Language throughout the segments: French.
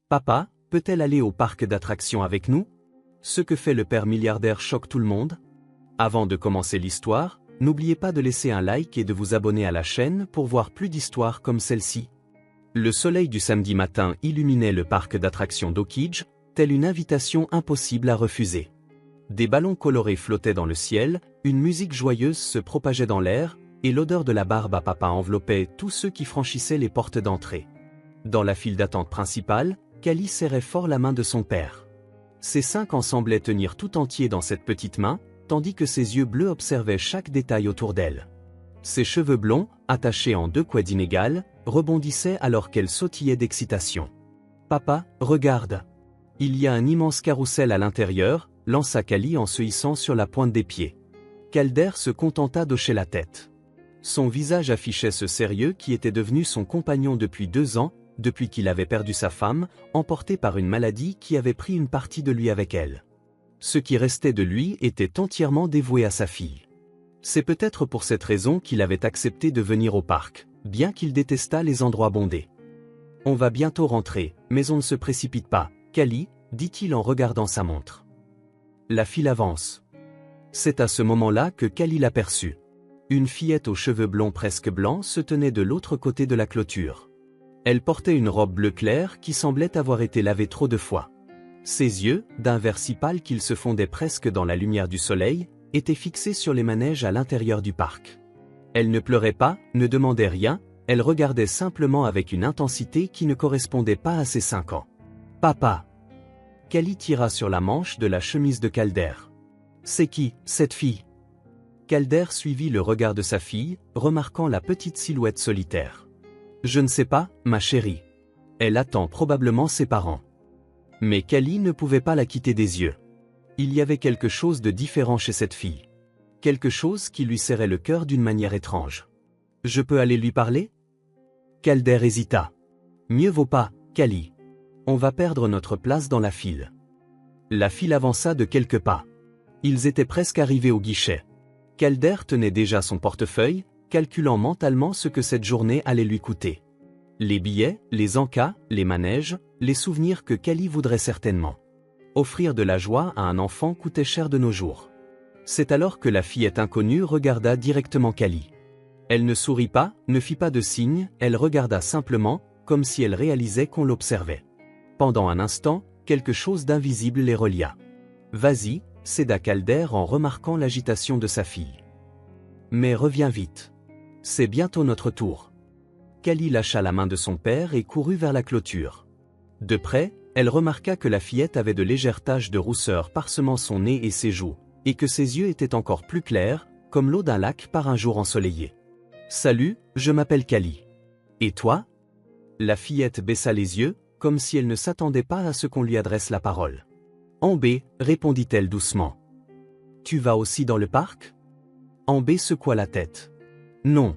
Papa, peut-elle aller au parc d'attractions avec nous? Ce que fait le père milliardaire choque tout le monde. Avant de commencer l'histoire, n'oubliez pas de laisser un like et de vous abonner à la chaîne pour voir plus d'histoires comme celle-ci. Le soleil du samedi matin illuminait le parc d'attractions d'Oak, telle une invitation impossible à refuser. Des ballons colorés flottaient dans le ciel, une musique joyeuse se propageait dans l'air, et l'odeur de la barbe à papa enveloppait tous ceux qui franchissaient les portes d'entrée. Dans la file d'attente principale, Callie serrait fort la main de son père. Ses 5 ans semblaient tenir tout entier dans cette petite main, tandis que ses yeux bleus observaient chaque détail autour d'elle. Ses cheveux blonds, attachés en 2 couettes inégales, rebondissaient alors qu'elle sautillait d'excitation. « Papa, regarde! Il y a un immense carrousel à l'intérieur », lança Callie en se hissant sur la pointe des pieds. Calder se contenta d'hocher la tête. Son visage affichait ce sérieux qui était devenu son compagnon depuis 2 ans, depuis qu'il avait perdu sa femme, emporté par une maladie qui avait pris une partie de lui avec elle. Ce qui restait de lui était entièrement dévoué à sa fille. C'est peut-être pour cette raison qu'il avait accepté de venir au parc, bien qu'il détestât les endroits bondés. « On va bientôt rentrer, mais on ne se précipite pas, Callie, dit-il en regardant sa montre. La file avance. C'est à ce moment-là que Callie l'aperçut. Une fillette aux cheveux blonds presque blancs se tenait de l'autre côté de la clôture. Elle portait une robe bleu clair qui semblait avoir été lavée trop de fois. Ses yeux, d'un vert si pâle qu'ils se fondaient presque dans la lumière du soleil, étaient fixés sur les manèges à l'intérieur du parc. Elle ne pleurait pas, ne demandait rien, elle regardait simplement avec une intensité qui ne correspondait pas à ses 5 ans. « Papa !» Callie tira sur la manche de la chemise de Calder. « C'est qui, cette fille ?» Calder suivit le regard de sa fille, remarquant la petite silhouette solitaire. « Je ne sais pas, ma chérie. Elle attend probablement ses parents. » Mais Callie ne pouvait pas la quitter des yeux. Il y avait quelque chose de différent chez cette fille. Quelque chose qui lui serrait le cœur d'une manière étrange. « Je peux aller lui parler ?» Calder hésita. « Mieux vaut pas, Callie. On va perdre notre place dans la file. » La file avança de quelques pas. Ils étaient presque arrivés au guichet. Calder tenait déjà son portefeuille, calculant mentalement ce que cette journée allait lui coûter. Les billets, les encas, les manèges, les souvenirs que Callie voudrait certainement. Offrir de la joie à un enfant coûtait cher de nos jours. C'est alors que la fillette inconnue regarda directement Callie. Elle ne sourit pas, ne fit pas de signe, elle regarda simplement, comme si elle réalisait qu'on l'observait. Pendant un instant, quelque chose d'invisible les relia. « Vas-y », céda Calder en remarquant l'agitation de sa fille. « Mais reviens vite. C'est bientôt notre tour. » Callie lâcha la main de son père et courut vers la clôture. De près, elle remarqua que la fillette avait de légères taches de rousseur parsemant son nez et ses joues, et que ses yeux étaient encore plus clairs, comme l'eau d'un lac par un jour ensoleillé. « Salut, je m'appelle Callie. Et toi ?» La fillette baissa les yeux, comme si elle ne s'attendait pas à ce qu'on lui adresse la parole. « Ambé, répondit-elle doucement. « Tu vas aussi dans le parc ?» Ambé secoua la tête. « Non. »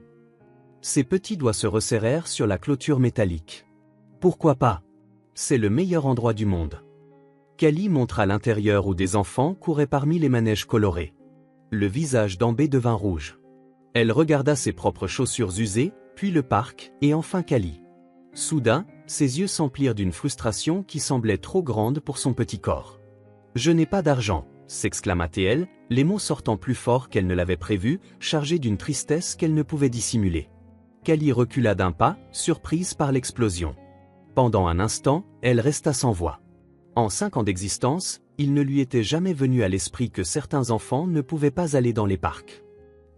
Ses petits doigts se resserrèrent sur la clôture métallique. « Pourquoi pas? C'est le meilleur endroit du monde. » Callie montra l'intérieur où des enfants couraient parmi les manèges colorés. Le visage d'Ambé devint rouge. Elle regarda ses propres chaussures usées, puis le parc, et enfin Callie. Soudain, ses yeux s'emplirent d'une frustration qui semblait trop grande pour son petit corps. « Je n'ai pas d'argent », s'exclama-t-elle, les mots sortant plus fort qu'elle ne l'avait prévu, chargés d'une tristesse qu'elle ne pouvait dissimuler. Callie recula d'un pas, surprise par l'explosion. Pendant un instant, elle resta sans voix. En 5 ans d'existence, il ne lui était jamais venu à l'esprit que certains enfants ne pouvaient pas aller dans les parcs.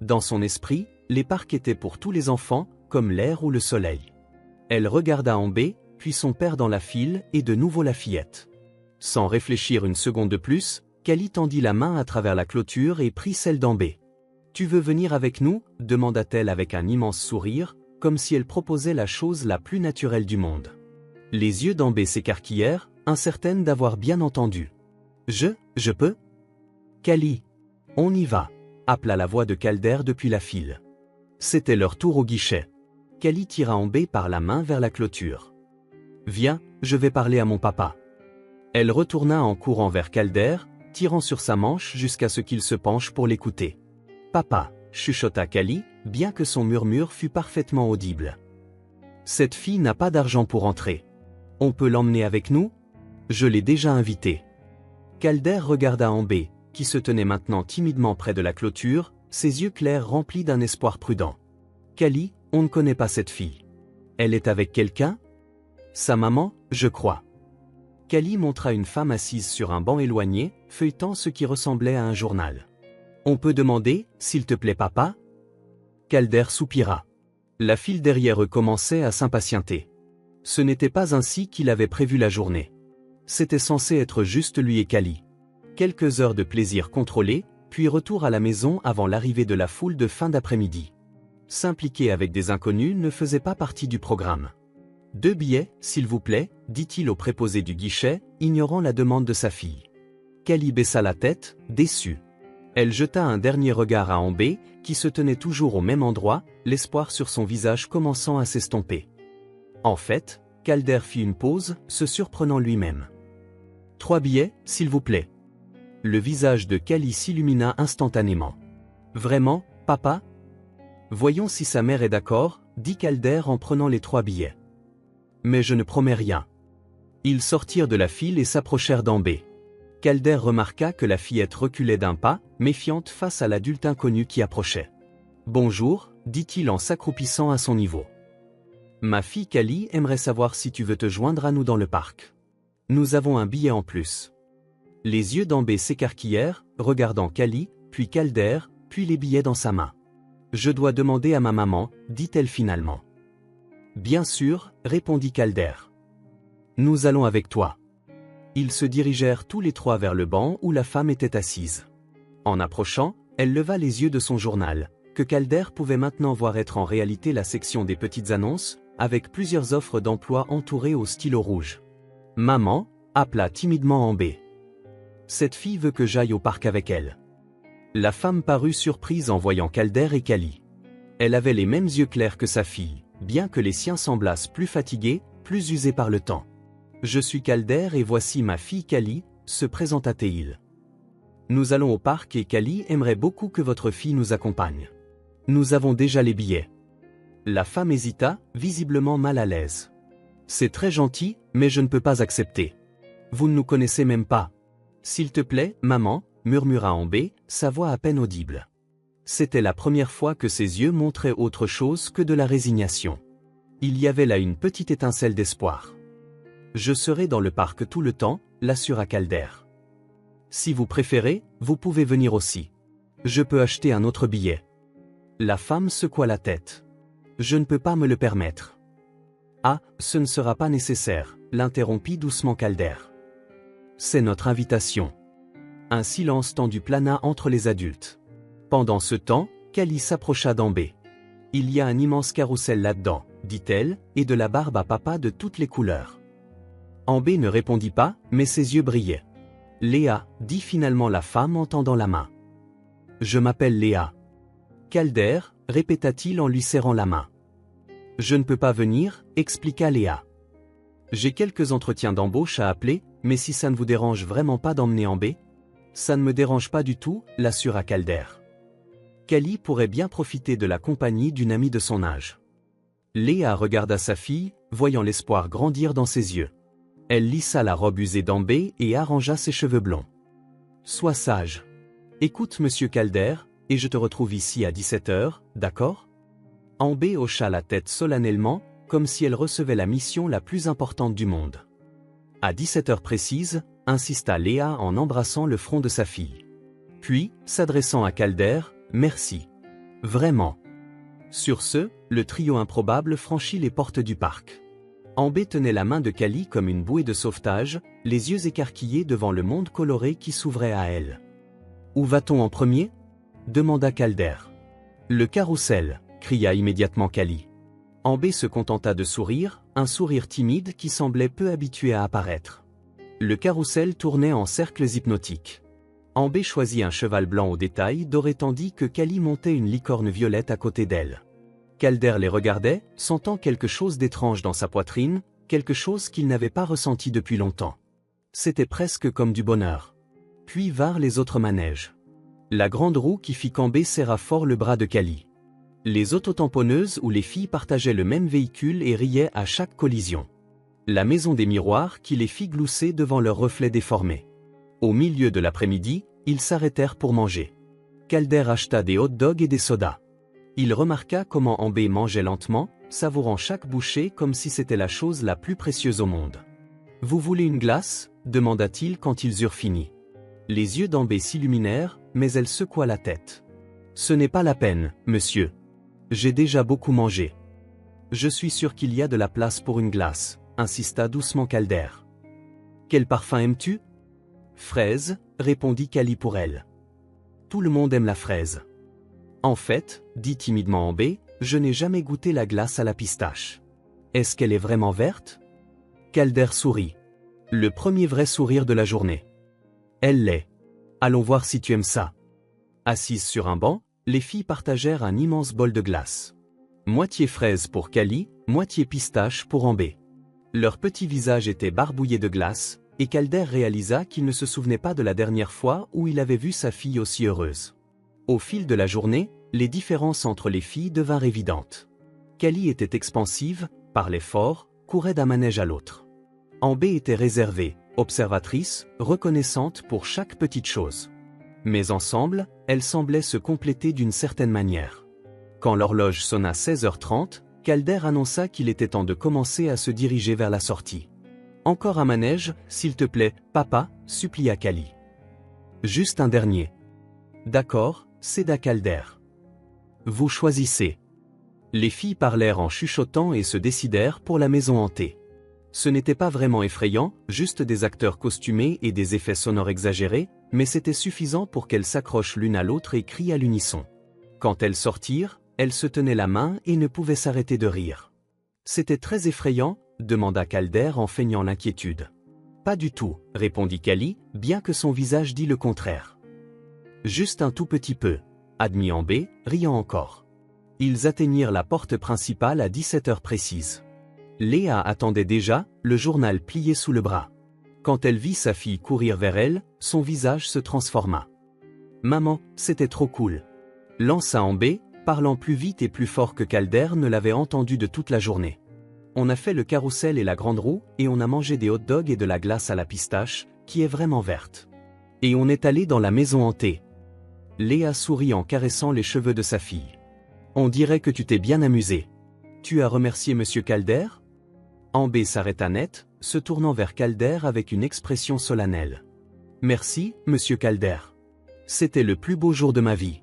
Dans son esprit, les parcs étaient pour tous les enfants, comme l'air ou le soleil. Elle regarda Ambé, puis son père dans la file, et de nouveau la fillette. Sans réfléchir une seconde de plus, Callie tendit la main à travers la clôture et prit celle d'Ambé. « Tu veux venir avec nous ?» demanda-t-elle avec un immense sourire, comme si elle proposait la chose la plus naturelle du monde. Les yeux d'Ambé s'écarquillèrent, incertaine d'avoir bien entendu. « Je peux ?» Callie. « On y va !» appela la voix de Calder depuis la file. C'était leur tour au guichet. Callie tira Ambé par la main vers la clôture. « Viens, je vais parler à mon papa. » Elle retourna en courant vers Calder, tirant sur sa manche jusqu'à ce qu'il se penche pour l'écouter. « Papa !» chuchota Callie, bien que son murmure fût parfaitement audible. « Cette fille n'a pas d'argent pour entrer. » On peut l'emmener avec nous? Je l'ai déjà invité. Calder regarda Ambé, qui se tenait maintenant timidement près de la clôture, ses yeux clairs remplis d'un espoir prudent. Kali, on ne connaît pas cette fille. Elle est avec quelqu'un? Sa maman, je crois. Kali montra une femme assise sur un banc éloigné, feuilletant ce qui ressemblait à un journal. On peut demander, s'il te plaît papa? Calder soupira. La file derrière eux commençait à s'impatienter. Ce n'était pas ainsi qu'il avait prévu la journée. C'était censé être juste lui et Kali. Quelques heures de plaisir contrôlé, puis retour à la maison avant l'arrivée de la foule de fin d'après-midi. S'impliquer avec des inconnus ne faisait pas partie du programme. 2 billets, s'il vous plaît, dit-il au préposé du guichet, ignorant la demande de sa fille. Kali baissa la tête, déçue. Elle jeta un dernier regard à Ambé, qui se tenait toujours au même endroit, l'espoir sur son visage commençant à s'estomper. En fait, Calder fit une pause, se surprenant lui-même. 3 billets, s'il vous plaît. Le visage de Kali s'illumina instantanément. Vraiment, papa? Voyons si sa mère est d'accord, dit Calder en prenant les 3 billets. Mais je ne promets rien. Ils sortirent de la file et s'approchèrent d'Ambé. Calder remarqua que la fillette reculait d'un pas, méfiante face à l'adulte inconnu qui approchait. « Bonjour », dit-il en s'accroupissant à son niveau. « Ma fille Kali aimerait savoir si tu veux te joindre à nous dans le parc. Nous avons un billet en plus. » Les yeux d'Ambé s'écarquillèrent, regardant Kali, puis Calder, puis les billets dans sa main. « Je dois demander à ma maman, dit-elle finalement. « Bien sûr, répondit Calder. « Nous allons avec toi. » Ils se dirigèrent tous les 3 vers le banc où la femme était assise. En approchant, elle leva les yeux de son journal, que Calder pouvait maintenant voir être en réalité la section des petites annonces, avec plusieurs offres d'emploi entourées au stylo rouge. « Maman » appela timidement Ambé. « Cette fille veut que j'aille au parc avec elle. » La femme parut surprise en voyant Calder et Kali. Elle avait les mêmes yeux clairs que sa fille, bien que les siens semblassent plus fatigués, plus usés par le temps. « Je suis Calder et voici ma fille Kali », se présenta-t-il. « Nous allons au parc et Kali aimerait beaucoup que votre fille nous accompagne. Nous avons déjà les billets. » La femme hésita, visiblement mal à l'aise. « C'est très gentil, mais je ne peux pas accepter. Vous ne nous connaissez même pas. »« S'il te plaît, maman », murmura Ambé, sa voix à peine audible. C'était la première fois que ses yeux montraient autre chose que de la résignation. Il y avait là une petite étincelle d'espoir. « Je serai dans le parc tout le temps », l'assura Calder. « Si vous préférez, vous pouvez venir aussi. Je peux acheter un autre billet. » La femme secoua la tête. « Je ne peux pas me le permettre. »« Ah, ce ne sera pas nécessaire », l'interrompit doucement Calder. « C'est notre invitation. » Un silence tendu plana entre les adultes. Pendant ce temps, Kali s'approcha d'Ambé. « Il y a un immense carrousel là-dedans, » dit-elle, et de la barbe à papa de toutes les couleurs. Ambé ne répondit pas, mais ses yeux brillaient. « Léa, » dit finalement la femme en tendant la main. « Je m'appelle Léa. »« Calder » répéta-t-il en lui serrant la main. « Je ne peux pas venir » expliqua Léa. « J'ai quelques entretiens d'embauche à appeler, mais si ça ne vous dérange vraiment pas d'emmener Ambé ?»« Ça ne me dérange pas du tout » l'assura Calder. Kali pourrait bien profiter de la compagnie d'une amie de son âge. Léa regarda sa fille, voyant l'espoir grandir dans ses yeux. Elle lissa la robe usée d'Ambé et arrangea ses cheveux blonds. « Sois sage. Écoute monsieur Calder, et je te retrouve ici à 17h, d'accord ?» Ambé hocha la tête solennellement, comme si elle recevait la mission la plus importante du monde. « À 17h précise » insista Léa en embrassant le front de sa fille. Puis, s'adressant à Calder, « Merci. Vraiment. » Sur ce, le trio improbable franchit les portes du parc. Ambé tenait la main de Kali comme une bouée de sauvetage, les yeux écarquillés devant le monde coloré qui s'ouvrait à elle. « Où va-t-on en premier ?» demanda Calder. « Le carrousel » cria immédiatement Kali. Ambé se contenta de sourire, un sourire timide qui semblait peu habitué à apparaître. Le carrousel tournait en cercles hypnotiques. Ambé choisit un cheval blanc au détail doré tandis que Kali montait une licorne violette à côté d'elle. Calder les regardait, sentant quelque chose d'étrange dans sa poitrine, quelque chose qu'il n'avait pas ressenti depuis longtemps. C'était presque comme du bonheur. Puis vinrent les autres manèges. La grande roue qui fit qu'Ambé serra fort le bras de Kali. Les autotamponneuses où les filles partageaient le même véhicule et riaient à chaque collision. La maison des miroirs qui les fit glousser devant leurs reflets déformés. Au milieu de l'après-midi, ils s'arrêtèrent pour manger. Calder acheta des hot dogs et des sodas. Il remarqua comment Ambé mangeait lentement, savourant chaque bouchée comme si c'était la chose la plus précieuse au monde. « Vous voulez une glace » demanda-t-il quand ils eurent fini. Les yeux d'Ambé s'illuminèrent, mais elle secoua la tête. « Ce n'est pas la peine, monsieur. J'ai déjà beaucoup mangé. »« Je suis sûr qu'il y a de la place pour une glace » insista doucement Calder. « Quel parfum aimes-tu » ? « Fraise » répondit Cali pour elle. « Tout le monde aime la fraise. »« En fait, » dit timidement Ambé, « je n'ai jamais goûté la glace à la pistache. Est-ce qu'elle est vraiment verte » Calder sourit. Le premier vrai sourire de la journée. « Elle l'est. Allons voir si tu aimes ça. » Assises sur un banc, les filles partagèrent un immense bol de glace. Moitié fraise pour Cali, moitié pistache pour Ambé. Leurs petits visages étaient barbouillés de glace, et Calder réalisa qu'il ne se souvenait pas de la dernière fois où il avait vu sa fille aussi heureuse. Au fil de la journée, les différences entre les filles devinrent évidentes. Cali était expansive, parlait fort, courait d'un manège à l'autre. Ambé était réservée, observatrice, reconnaissante pour chaque petite chose. Mais ensemble, elles semblaient se compléter d'une certaine manière. Quand l'horloge sonna 16h30, Calder annonça qu'il était temps de commencer à se diriger vers la sortie. « Encore un manège, s'il te plaît, papa » supplia Cali. « Juste un dernier. »« D'accord » céda Calder. « Vous choisissez. » Les filles parlèrent en chuchotant et se décidèrent pour la maison hantée. Ce n'était pas vraiment effrayant, juste des acteurs costumés et des effets sonores exagérés, mais c'était suffisant pour qu'elles s'accrochent l'une à l'autre et crient à l'unisson. Quand elles sortirent, elles se tenaient la main et ne pouvaient s'arrêter de rire. « C'était très effrayant » demanda Calder en feignant l'inquiétude. « Pas du tout » répondit Cali, bien que son visage dît le contraire. « Juste un tout petit peu » admit Ambé, riant encore. Ils atteignirent la porte principale à 17h précise. Léa attendait déjà, le journal plié sous le bras. Quand elle vit sa fille courir vers elle, son visage se transforma. « Maman, c'était trop cool » lança Ambé, parlant plus vite et plus fort que Calder ne l'avait entendu de toute la journée. On a fait le carrousel et la grande roue, et on a mangé des hot dogs et de la glace à la pistache, qui est vraiment verte. Et on est allé dans la maison hantée. Léa sourit en caressant les cheveux de sa fille. On dirait que tu t'es bien amusé. Tu as remercié Monsieur Calder ? Ambé s'arrêta net, se tournant vers Calder avec une expression solennelle. Merci, Monsieur Calder. C'était le plus beau jour de ma vie.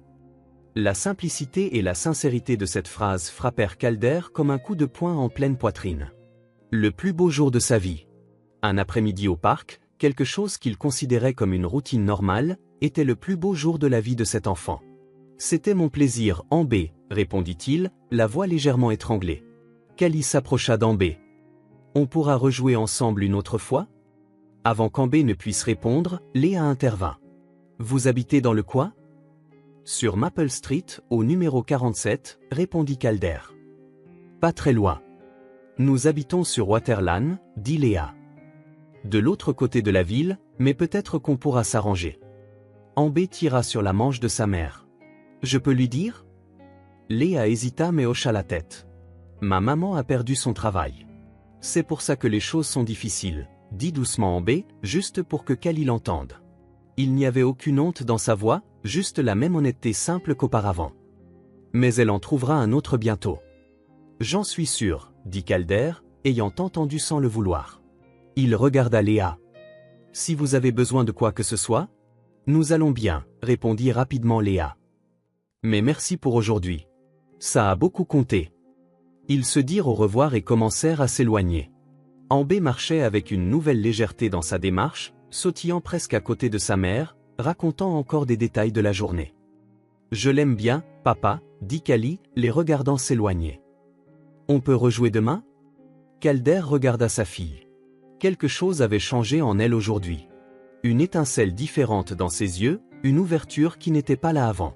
La simplicité et la sincérité de cette phrase frappèrent Calder comme un coup de poing en pleine poitrine. Le plus beau jour de sa vie. Un après-midi au parc, quelque chose qu'il considérait comme une routine normale, était le plus beau jour de la vie de cet enfant. C'était mon plaisir, Ambé, répondit-il, la voix légèrement étranglée. Cali s'approcha d'Ambé. On pourra rejouer ensemble une autre fois ? Avant qu'Ambé ne puisse répondre, Léa intervint. Vous habitez dans le coin ? Sur Maple Street, au numéro 47, répondit Calder. Pas très loin. Nous habitons sur Waterland, dit Léa. De l'autre côté de la ville, mais peut-être qu'on pourra s'arranger. Ambé tira sur la manche de sa mère. Je peux lui dire ? Léa hésita mais hocha la tête. Ma maman a perdu son travail. C'est pour ça que les choses sont difficiles, dit doucement Ambé, juste pour que Cali l'entende. Il n'y avait aucune honte dans sa voix, juste la même honnêteté simple qu'auparavant. Mais elle en trouvera un autre bientôt. J'en suis sûr, dit Calder, ayant entendu sans le vouloir. Il regarda Léa. Si vous avez besoin de quoi que ce soit ? Nous allons bien, répondit rapidement Léa. Mais merci pour aujourd'hui. Ça a beaucoup compté. Ils se dirent au revoir et commencèrent à s'éloigner. Ambé marchait avec une nouvelle légèreté dans sa démarche, sautillant presque à côté de sa mère, racontant encore des détails de la journée. « Je l'aime bien, papa » dit Cali, les regardant s'éloigner. « On peut rejouer demain » Calder regarda sa fille. Quelque chose avait changé en elle aujourd'hui. Une étincelle différente dans ses yeux, une ouverture qui n'était pas là avant.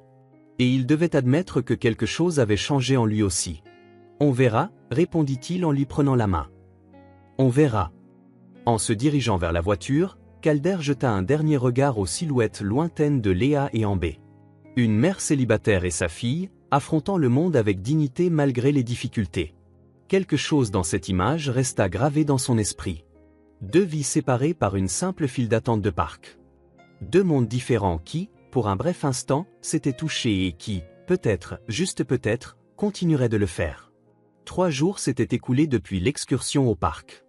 Et il devait admettre que quelque chose avait changé en lui aussi. « On verra » répondit-il en lui prenant la main. « On verra » En se dirigeant vers la voiture, Calder jeta un dernier regard aux silhouettes lointaines de Léa et Ambé. Une mère célibataire et sa fille, affrontant le monde avec dignité malgré les difficultés. Quelque chose dans cette image resta gravé dans son esprit. 2 vies séparées par une simple file d'attente de parc. 2 mondes différents qui, pour un bref instant, s'étaient touchés et qui, peut-être, juste peut-être, continueraient de le faire. 3 jours s'étaient écoulés depuis l'excursion au parc.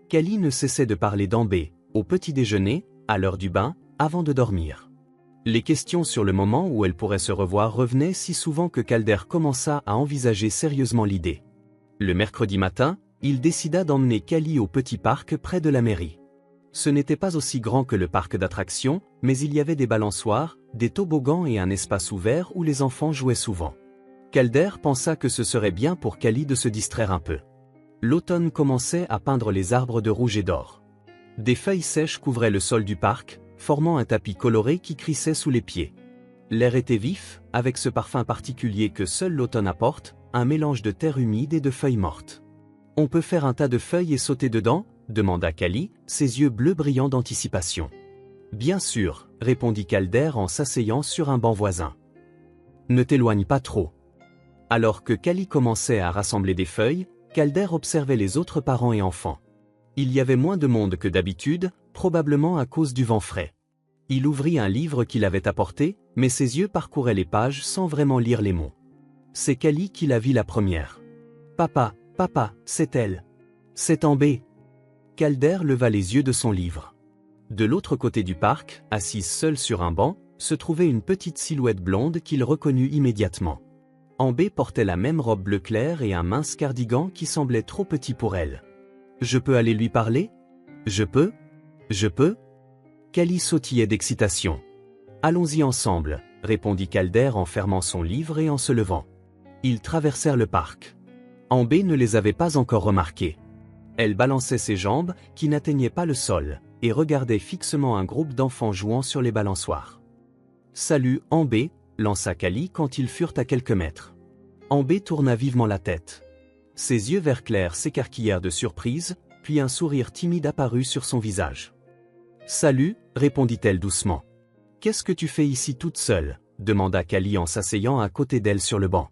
Callie ne cessait de parler d'Ambé, au petit déjeuner, à l'heure du bain, avant de dormir. Les questions sur le moment où elle pourrait se revoir revenaient si souvent que Calder commença à envisager sérieusement l'idée. Le mercredi matin, il décida d'emmener Callie au petit parc près de la mairie. Ce n'était pas aussi grand que le parc d'attractions, mais il y avait des balançoires, des toboggans et un espace ouvert où les enfants jouaient souvent. Calder pensa que ce serait bien pour Callie de se distraire un peu. L'automne commençait à peindre les arbres de rouge et d'or. Des feuilles sèches couvraient le sol du parc, formant un tapis coloré qui crissait sous les pieds. L'air était vif, avec ce parfum particulier que seul l'automne apporte, un mélange de terre humide et de feuilles mortes. « On peut faire un tas de feuilles et sauter dedans ?» demanda Callie, ses yeux bleus brillants d'anticipation. « Bien sûr, » répondit Calder en s'asseyant sur un banc voisin. « Ne t'éloigne pas trop. » Alors que Callie commençait à rassembler des feuilles, Calder observait les autres parents et enfants. Il y avait moins de monde que d'habitude, probablement à cause du vent frais. Il ouvrit un livre qu'il avait apporté, mais ses yeux parcouraient les pages sans vraiment lire les mots. C'est Callie qui la vit la première. « Papa, papa, c'est elle. C'est Ambé. » Calder leva les yeux de son livre. De l'autre côté du parc, assise seule sur un banc, se trouvait une petite silhouette blonde qu'il reconnut immédiatement. Ambé portait la même robe bleu clair et un mince cardigan qui semblait trop petit pour elle. « Je peux aller lui parler ? Je peux ? Je peux ?» Callie sautillait d'excitation. « Allons-y ensemble, » répondit Calder en fermant son livre et en se levant. Ils traversèrent le parc. Ambé ne les avait pas encore remarqués. Elle balançait ses jambes, qui n'atteignaient pas le sol, et regardait fixement un groupe d'enfants jouant sur les balançoires. « Salut, Ambé » lança Callie quand ils furent à quelques mètres. Ambé tourna vivement la tête. Ses yeux vert clair s'écarquillèrent de surprise, puis un sourire timide apparut sur son visage. « Salut » répondit-elle doucement. « Qu'est-ce que tu fais ici toute seule » demanda Callie en s'asseyant à côté d'elle sur le banc.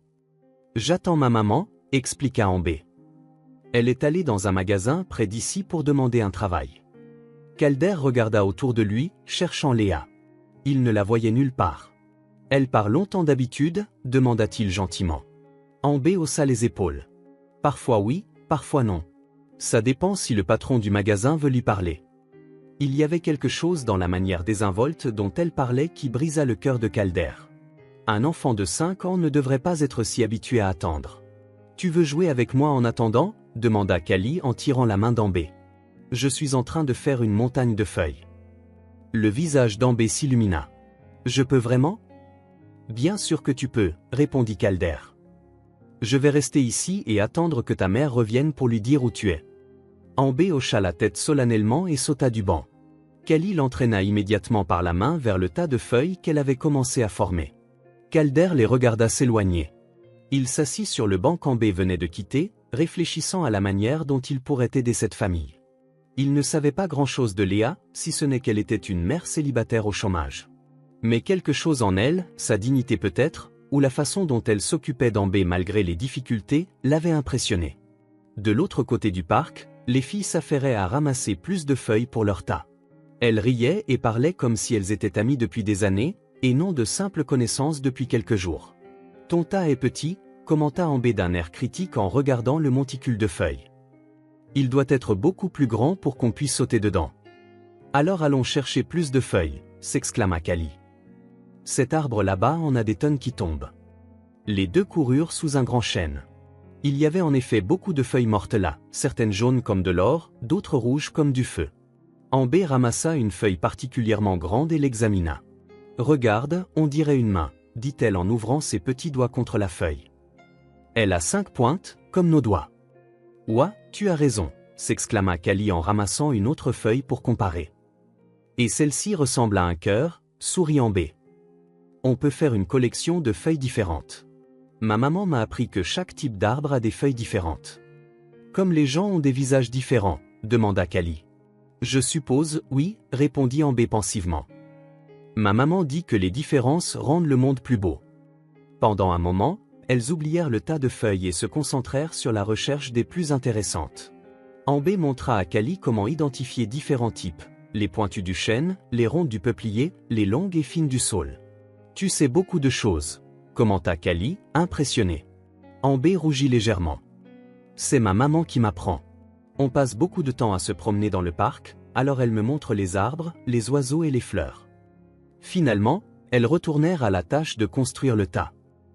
« J'attends ma maman » expliqua Ambé. Elle est allée dans un magasin près d'ici pour demander un travail. Calder regarda autour de lui, cherchant Léa. Il ne la voyait nulle part. « Elle part longtemps d'habitude » demanda-t-il gentiment. Ambé haussa les épaules. « Parfois oui, parfois non. Ça dépend si le patron du magasin veut lui parler. » Il y avait quelque chose dans la manière désinvolte dont elle parlait qui brisa le cœur de Calder. Un enfant de 5 ans ne devrait pas être si habitué à attendre. « Tu veux jouer avec moi en attendant » demanda Callie en tirant la main d'Ambé. « Je suis en train de faire une montagne de feuilles. » Le visage d'Ambé s'illumina. « Je peux vraiment ?»« Bien sûr que tu peux, » répondit Calder. « Je vais rester ici et attendre que ta mère revienne pour lui dire où tu es. » Ambé hocha la tête solennellement et sauta du banc. Callie l'entraîna immédiatement par la main vers le tas de feuilles qu'elle avait commencé à former. Calder les regarda s'éloigner. Il s'assit sur le banc qu'Ambé venait de quitter, réfléchissant à la manière dont il pourrait aider cette famille. Il ne savait pas grand-chose de Léa, si ce n'est qu'elle était une mère célibataire au chômage. Mais quelque chose en elle, sa dignité peut-être, ou la façon dont elle s'occupait d'Ambé malgré les difficultés, l'avait impressionné. De l'autre côté du parc, les filles s'affairaient à ramasser plus de feuilles pour leur tas. Elles riaient et parlaient comme si elles étaient amies depuis des années, et non de simples connaissances depuis quelques jours. « Ton tas est petit » commenta Ambé d'un air critique en regardant le monticule de feuilles. « Il doit être beaucoup plus grand pour qu'on puisse sauter dedans. »« Alors allons chercher plus de feuilles » s'exclama Callie. « Cet arbre là-bas en a des tonnes qui tombent. » Les deux coururent sous un grand chêne. Il y avait en effet beaucoup de feuilles mortes là, certaines jaunes comme de l'or, d'autres rouges comme du feu. Ambé ramassa une feuille particulièrement grande et l'examina. « Regarde, on dirait une main » dit-elle en ouvrant ses petits doigts contre la feuille. « Elle a 5 pointes, comme nos doigts. »« Ouah, tu as raison » s'exclama Callie en ramassant une autre feuille pour comparer. « Et celle-ci ressemble à un cœur » sourit Ambé. « On peut faire une collection de feuilles différentes. Ma maman m'a appris que chaque type d'arbre a des feuilles différentes. »« Comme les gens ont des visages différents » demanda Callie. « Je suppose, oui » répondit Ambé pensivement. « Ma maman dit que les différences rendent le monde plus beau. » Pendant un moment, elles oublièrent le tas de feuilles et se concentrèrent sur la recherche des plus intéressantes. Ambé montra à Kali comment identifier différents types, les pointus du chêne, les rondes du peuplier, les longues et fines du saule. Tu sais beaucoup de choses, commenta Kali, impressionné. Ambé rougit légèrement. C'est ma maman qui m'apprend. On passe beaucoup de temps à se promener dans le parc, alors elle me montre les arbres, les oiseaux et les fleurs. Finalement, elles retournèrent à la tâche de construire le tas.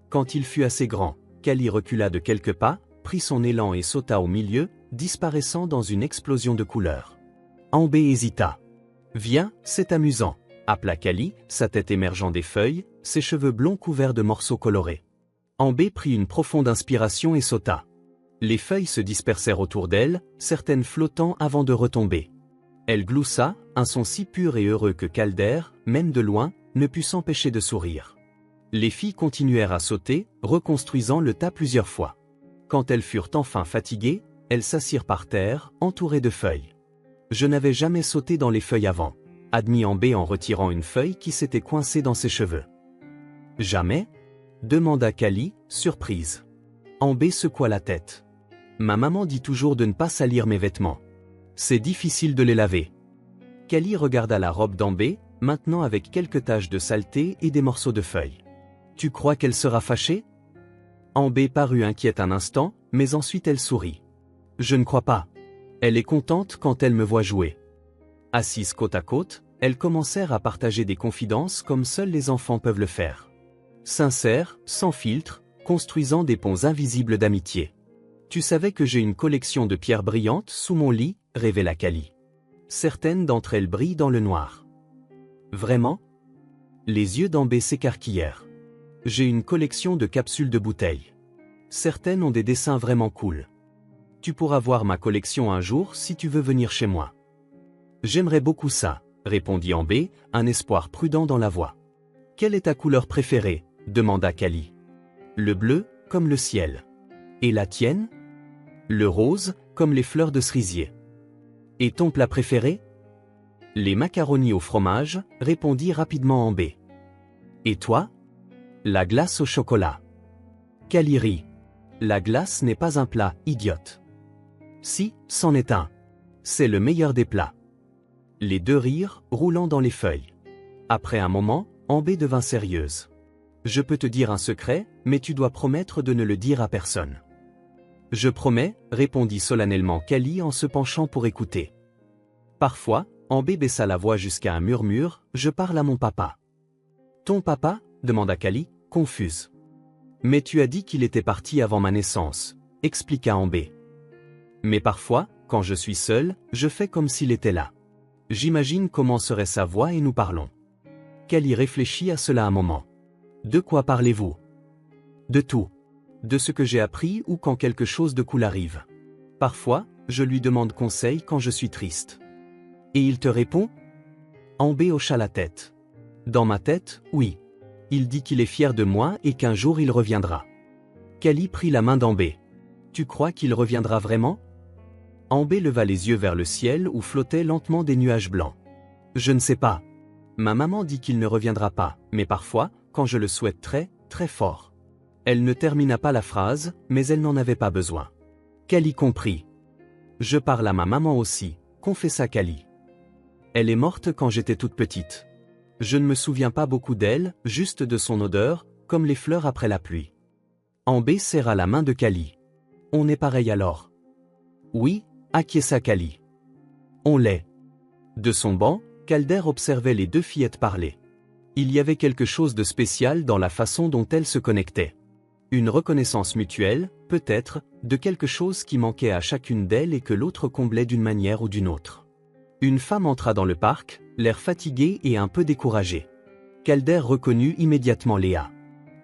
Quand il fut assez grand, Kali recula de quelques pas, prit son élan et sauta au milieu, disparaissant dans une explosion de couleurs. Ambé hésita. « Viens, c'est amusant », appela Kali, sa tête émergeant des feuilles, ses cheveux blonds couverts de morceaux colorés. Ambé prit une profonde inspiration et sauta. Les feuilles se dispersèrent autour d'elle, certaines flottant avant de retomber. Elle gloussa, un son si pur et heureux que Calder, même de loin, ne put s'empêcher de sourire. Les filles continuèrent à sauter, reconstruisant le tas plusieurs fois. Quand elles furent enfin fatiguées, elles s'assirent par terre, entourées de feuilles. « Je n'avais jamais sauté dans les feuilles avant », admit Ambé en retirant une feuille qui s'était coincée dans ses cheveux. « Jamais ?» demanda Kali, surprise. Ambé secoua la tête. « Ma maman dit toujours de ne pas salir mes vêtements. C'est difficile de les laver. » Kali regarda la robe d'Ambé, maintenant avec quelques taches de saleté et des morceaux de feuilles. « Tu crois qu'elle sera fâchée ?» Ambé parut inquiète un instant, mais ensuite elle sourit. « Je ne crois pas. Elle est contente quand elle me voit jouer. » Assises côte à côte, elles commencèrent à partager des confidences comme seuls les enfants peuvent le faire. Sincères, sans filtre, construisant des ponts invisibles d'amitié. « Tu savais que j'ai une collection de pierres brillantes sous mon lit ?» révéla Kali. Certaines d'entre elles brillent dans le noir. « Vraiment ?» Les yeux d'Ambé s'écarquillèrent. « J'ai une collection de capsules de bouteilles. Certaines ont des dessins vraiment cool. Tu pourras voir ma collection un jour si tu veux venir chez moi. » J'aimerais beaucoup ça, répondit Ambé, un espoir prudent dans la voix. Quelle est ta couleur préférée ? demanda Kali. Le bleu, comme le ciel. Et la tienne ? Le rose, comme les fleurs de cerisier. Et ton plat préféré ? Les macaronis au fromage, répondit rapidement Ambé. Et toi ? La glace au chocolat. Kali rit. La glace n'est pas un plat, idiote. Si, c'en est un. C'est le meilleur des plats. Les deux rirent, roulant dans les feuilles. Après un moment, Ambé devint sérieuse. Je peux te dire un secret, mais tu dois promettre de ne le dire à personne. Je promets, répondit solennellement Kali en se penchant pour écouter. Parfois, Ambé baissa la voix jusqu'à un murmure, je parle à mon papa. Ton papa ? demanda Kali, confuse. Mais tu as dit qu'il était parti avant ma naissance, expliqua Ambé. Mais parfois, quand je suis seul, je fais comme s'il était là. J'imagine comment serait sa voix et nous parlons. Kali réfléchit à cela un moment. De quoi parlez-vous ? De tout. De ce que j'ai appris ou quand quelque chose de cool arrive. Parfois, je lui demande conseil quand je suis triste. Et il te répond ? Ambé hocha la tête. Dans ma tête, oui. Il dit qu'il est fier de moi et qu'un jour il reviendra. Kali prit la main d'Ambé. Tu crois qu'il reviendra vraiment ? Ambé leva les yeux vers le ciel où flottaient lentement des nuages blancs. Je ne sais pas. Ma maman dit qu'il ne reviendra pas, mais parfois, quand je le souhaite très, très fort. Elle ne termina pas la phrase, mais elle n'en avait pas besoin. Kali comprit. Je parle à ma maman aussi, confessa Kali. Elle est morte quand j'étais toute petite. Je ne me souviens pas beaucoup d'elle, juste de son odeur, comme les fleurs après la pluie. Ambé serra la main de Kali. On est pareil alors. Oui, acquiesça Kali. On l'est. De son banc, Calder observait les deux fillettes parler. Il y avait quelque chose de spécial dans la façon dont elles se connectaient. Une reconnaissance mutuelle, peut-être, de quelque chose qui manquait à chacune d'elles et que l'autre comblait d'une manière ou d'une autre. Une femme entra dans le parc, l'air fatigué et un peu découragé. Calder reconnut immédiatement Léa.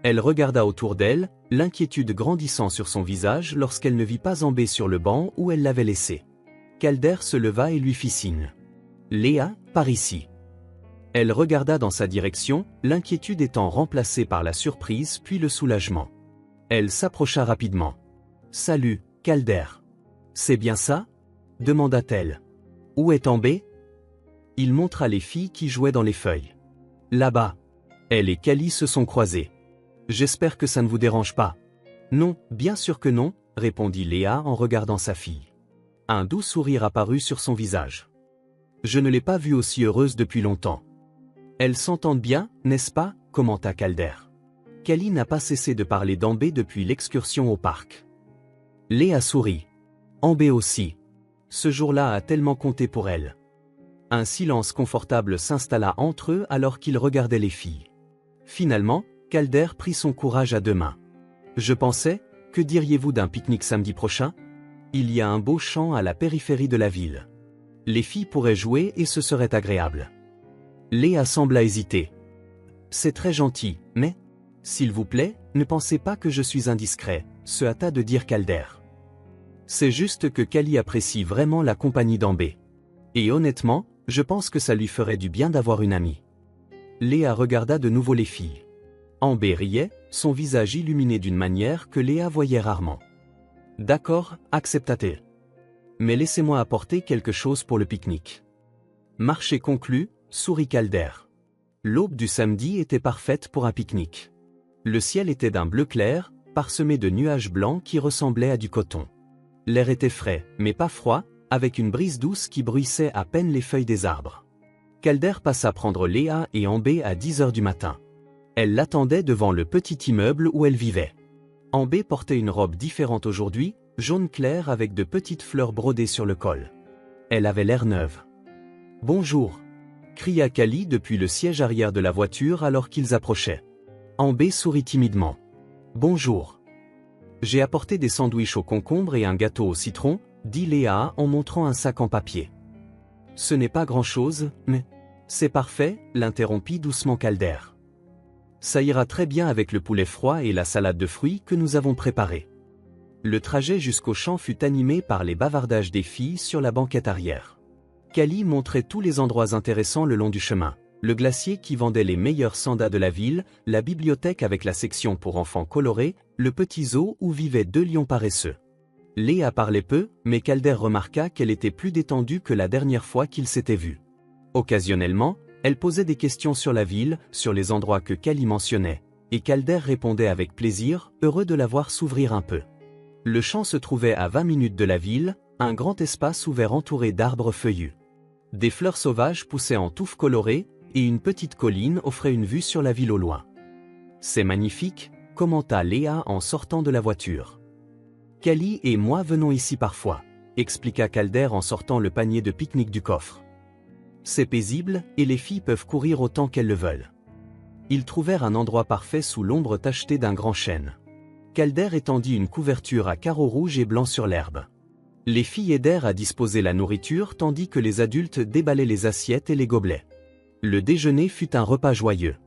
Elle regarda autour d'elle, l'inquiétude grandissant sur son visage lorsqu'elle ne vit pas Ambé sur le banc où elle l'avait laissé. Calder se leva et lui fit signe. Léa, par ici. Elle regarda dans sa direction, l'inquiétude étant remplacée par la surprise puis le soulagement. Elle s'approcha rapidement. Salut, Calder. C'est bien ça ? demanda-t-elle. Où est Ambé ? Il montra les filles qui jouaient dans les feuilles. Là-bas. Elle et Kali se sont croisées. J'espère que ça ne vous dérange pas. Non, bien sûr que non, répondit Léa en regardant sa fille. Un doux sourire apparut sur son visage. Je ne l'ai pas vue aussi heureuse depuis longtemps. Elles s'entendent bien, n'est-ce pas, commenta Calder. Callie n'a pas cessé de parler d'Ambé depuis l'excursion au parc. Léa sourit. Ambé aussi. Ce jour-là a tellement compté pour elle. Un silence confortable s'installa entre eux alors qu'ils regardaient les filles. Finalement, Calder prit son courage à deux mains. Je pensais, que diriez-vous d'un pique-nique samedi prochain? Il y a un beau champ à la périphérie de la ville. Les filles pourraient jouer et ce serait agréable. Léa sembla hésiter. C'est très gentil, mais, s'il vous plaît, ne pensez pas que je suis indiscret, se hâta de dire Calder. C'est juste que Callie apprécie vraiment la compagnie d'Ambé. Et honnêtement, je pense que ça lui ferait du bien d'avoir une amie. Léa regarda de nouveau les filles. Ambé riait, son visage illuminé d'une manière que Léa voyait rarement. D'accord, accepta-t-elle. Mais laissez-moi apporter quelque chose pour le pique-nique. Marché conclu, sourit Calder. L'aube du samedi était parfaite pour un pique-nique. Le ciel était d'un bleu clair, parsemé de nuages blancs qui ressemblaient à du coton. L'air était frais, mais pas froid, avec une brise douce qui bruissait à peine les feuilles des arbres. Calder passa prendre Léa et Ambé à 10 heures du matin. Elle l'attendait devant le petit immeuble où elle vivait. Ambé portait une robe différente aujourd'hui, jaune clair avec de petites fleurs brodées sur le col. Elle avait l'air neuve. « Bonjour !» cria Callie depuis le siège arrière de la voiture alors qu'ils approchaient. Ambé sourit timidement. « Bonjour. J'ai apporté des sandwichs au concombre et un gâteau au citron, dit Léa en montrant un sac en papier. Ce n'est pas grand-chose, mais... C'est parfait, l'interrompit doucement Calder. Ça ira très bien avec le poulet froid et la salade de fruits que nous avons préparée. Le trajet jusqu'au champ fut animé par les bavardages des filles sur la banquette arrière. Callie montrait tous les endroits intéressants le long du chemin. Le glacier qui vendait les meilleurs sandas de la ville, la bibliothèque avec la section pour enfants colorés, le petit zoo où vivaient 2 lions paresseux. Léa parlait peu, mais Calder remarqua qu'elle était plus détendue que la dernière fois qu'ils s'étaient vus. Occasionnellement, elle posait des questions sur la ville, sur les endroits que Callie mentionnait, et Calder répondait avec plaisir, heureux de la voir s'ouvrir un peu. Le champ se trouvait à 20 minutes de la ville, un grand espace ouvert entouré d'arbres feuillus. Des fleurs sauvages poussaient en touffes colorées, et une petite colline offrait une vue sur la ville au loin. « C'est magnifique », commenta Léa en sortant de la voiture. « Callie et moi venons ici parfois », expliqua Calder en sortant le panier de pique-nique du coffre. C'est paisible, et les filles peuvent courir autant qu'elles le veulent. Ils trouvèrent un endroit parfait sous l'ombre tachetée d'un grand chêne. Calder étendit une couverture à carreaux rouges et blancs sur l'herbe. Les filles aidèrent à disposer la nourriture tandis que les adultes déballaient les assiettes et les gobelets. Le déjeuner fut un repas joyeux.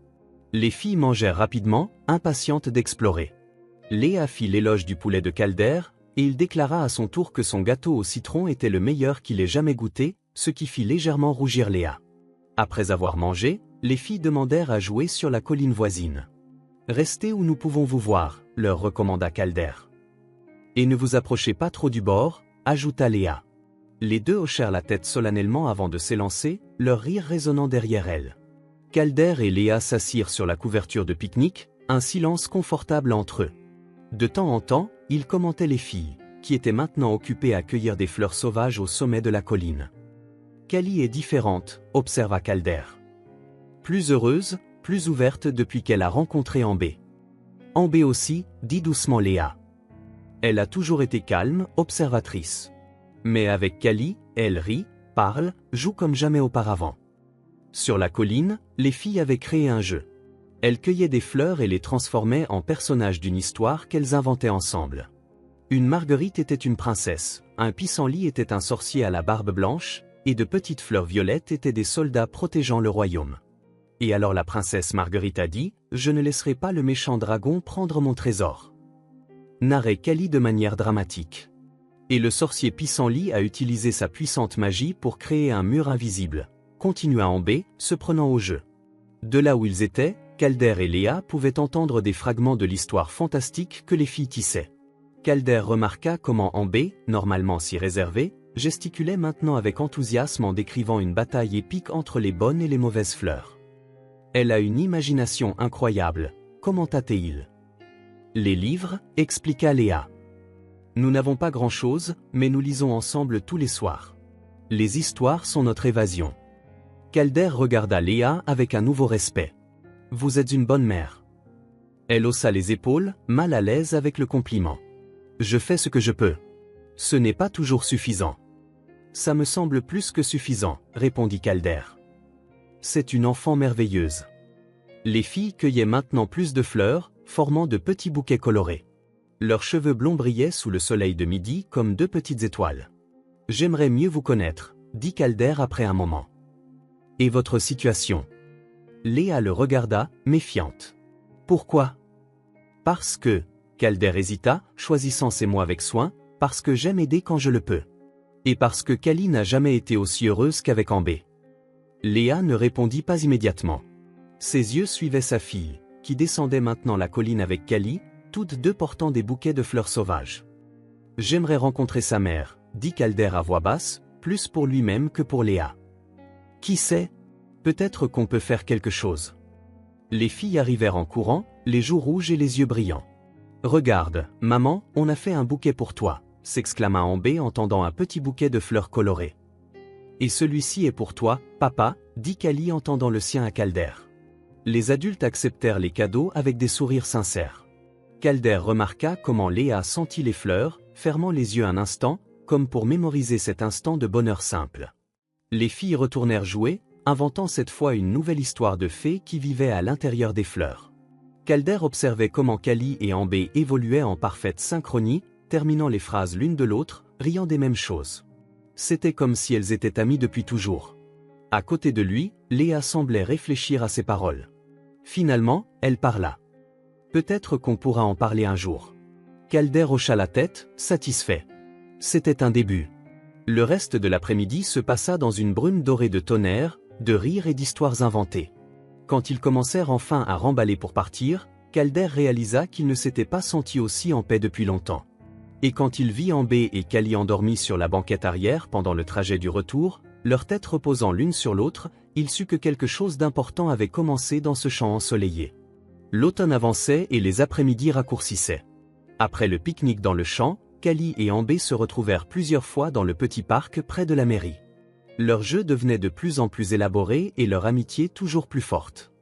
Les filles mangèrent rapidement, impatientes d'explorer. Léa fit l'éloge du poulet de Calder, et il déclara à son tour que son gâteau au citron était le meilleur qu'il ait jamais goûté, ce qui fit légèrement rougir Léa. Après avoir mangé, les filles demandèrent à jouer sur la colline voisine. « Restez où nous pouvons vous voir », leur recommanda Calder. « Et ne vous approchez pas trop du bord », ajouta Léa. Les deux hochèrent la tête solennellement avant de s'élancer, leur rire résonnant derrière elles. Calder et Léa s'assirent sur la couverture de pique-nique, un silence confortable entre eux. De temps en temps, ils commentaient les filles, qui étaient maintenant occupées à cueillir des fleurs sauvages au sommet de la colline. « Callie est différente », observa Calder. « Plus heureuse, plus ouverte depuis qu'elle a rencontré Ambé. »« Ambé aussi », dit doucement Léa. Elle a toujours été calme, observatrice. Mais avec Callie, elle rit, parle, joue comme jamais auparavant. Sur la colline, les filles avaient créé un jeu. Elles cueillaient des fleurs et les transformaient en personnages d'une histoire qu'elles inventaient ensemble. Une marguerite était une princesse, un pissenlit était un sorcier à la barbe blanche, et de petites fleurs violettes étaient des soldats protégeant le royaume. Et alors la princesse Marguerite a dit « Je ne laisserai pas le méchant dragon prendre mon trésor ». Narrait Callie de manière dramatique. Et le sorcier Pissenlit a utilisé sa puissante magie pour créer un mur invisible, continua Ambé, se prenant au jeu. De là où ils étaient, Calder et Léa pouvaient entendre des fragments de l'histoire fantastique que les filles tissaient. Calder remarqua comment Ambé, normalement si réservé, gesticulait maintenant avec enthousiasme en décrivant une bataille épique entre les bonnes et les mauvaises fleurs. Elle a une imagination incroyable, commenta-t-il. Les livres, expliqua Léa. Nous n'avons pas grand-chose, mais nous lisons ensemble tous les soirs. Les histoires sont notre évasion. Calder regarda Léa avec un nouveau respect. Vous êtes une bonne mère. Elle haussa les épaules, mal à l'aise avec le compliment. Je fais ce que je peux. Ce n'est pas toujours suffisant. Ça me semble plus que suffisant, répondit Calder. C'est une enfant merveilleuse. Les filles cueillaient maintenant plus de fleurs, formant de petits bouquets colorés. Leurs cheveux blonds brillaient sous le soleil de midi comme deux petites étoiles. J'aimerais mieux vous connaître, dit Calder après un moment. Et votre situation? Léa le regarda, méfiante. Pourquoi? Parce que, Calder hésita, choisissant ses mots avec soin, parce que j'aime aider quand je le peux. Et parce que Callie n'a jamais été aussi heureuse qu'avec Ambé. Léa ne répondit pas immédiatement. Ses yeux suivaient sa fille, qui descendait maintenant la colline avec Callie, toutes deux portant des bouquets de fleurs sauvages. J'aimerais rencontrer sa mère, dit Calder à voix basse, plus pour lui-même que pour Léa. Qui sait? Peut-être qu'on peut faire quelque chose. Les filles arrivèrent en courant, les joues rouges et les yeux brillants. Regarde, maman, on a fait un bouquet pour toi, s'exclama Ambé en tendant un petit bouquet de fleurs colorées. Et celui-ci est pour toi, papa, dit Callie en tendant le sien à Calder. Les adultes acceptèrent les cadeaux avec des sourires sincères. Calder remarqua comment Léa sentit les fleurs, fermant les yeux un instant, comme pour mémoriser cet instant de bonheur simple. Les filles retournèrent jouer, inventant cette fois une nouvelle histoire de fées qui vivait à l'intérieur des fleurs. Calder observait comment Callie et Ambé évoluaient en parfaite synchronie, terminant les phrases l'une de l'autre, riant des mêmes choses. C'était comme si elles étaient amies depuis toujours. À côté de lui, Léa semblait réfléchir à ses paroles. Finalement, elle parla. Peut-être qu'on pourra en parler un jour. Calder hocha la tête, satisfait. C'était un début. Le reste de l'après-midi se passa dans une brume dorée de tonnerre, de rires et d'histoires inventées. Quand ils commencèrent enfin à remballer pour partir, Calder réalisa qu'il ne s'était pas senti aussi en paix depuis longtemps. Et quand il vit Ambé et Callie endormis sur la banquette arrière pendant le trajet du retour, leurs têtes reposant l'une sur l'autre, il sut que quelque chose d'important avait commencé dans ce champ ensoleillé. L'automne avançait et les après-midi raccourcissaient. Après le pique-nique dans le champ, Callie et Ambé se retrouvèrent plusieurs fois dans le petit parc près de la mairie. Leur jeu devenait de plus en plus élaboré et leur amitié toujours plus forte.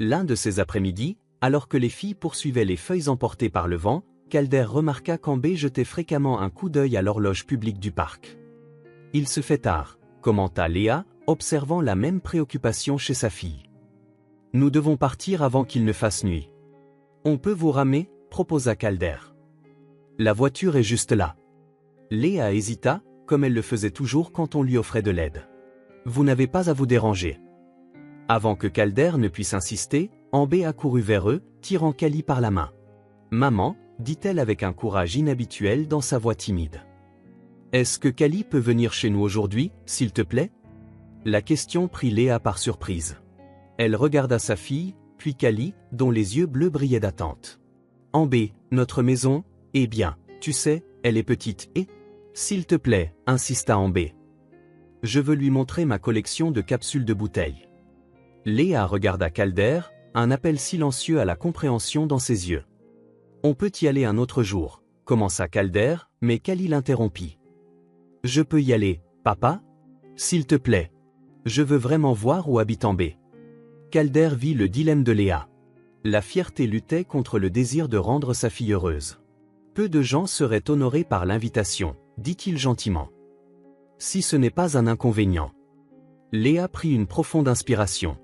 L'un de ces après-midi, alors que les filles poursuivaient les feuilles emportées par le vent, Calder remarqua qu'Ambé jetait fréquemment un coup d'œil à l'horloge publique du parc. « Il se fait tard », commenta Léa, observant la même préoccupation chez sa fille. « Nous devons partir avant qu'il ne fasse nuit. »« On peut vous ramer » proposa Calder. « La voiture est juste là. » Léa hésita, comme elle le faisait toujours quand on lui offrait de l'aide. « Vous n'avez pas à vous déranger. » Avant que Calder ne puisse insister, Ambé accourut vers eux, tirant Callie par la main. « Maman » dit-elle avec un courage inhabituel dans sa voix timide. « Est-ce que Callie peut venir chez nous aujourd'hui, s'il te plaît ?» La question prit Léa par surprise. Elle regarda sa fille, puis Callie, dont les yeux bleus brillaient d'attente. « Ambé, notre maison, eh bien, tu sais, elle est petite et... » « S'il te plaît, insista Ambé. Je veux lui montrer ma collection de capsules de bouteilles. » Léa regarda Calder, un appel silencieux à la compréhension dans ses yeux. « On peut y aller un autre jour, » commença Calder, mais Callie l'interrompit. « Je peux y aller, papa? S'il te plaît. Je veux vraiment voir où habite Ambé. » Calder vit le dilemme de Léa. La fierté luttait contre le désir de rendre sa fille heureuse. Peu de gens seraient honorés par l'invitation, dit-il gentiment. Si ce n'est pas un inconvénient. Léa prit une profonde inspiration.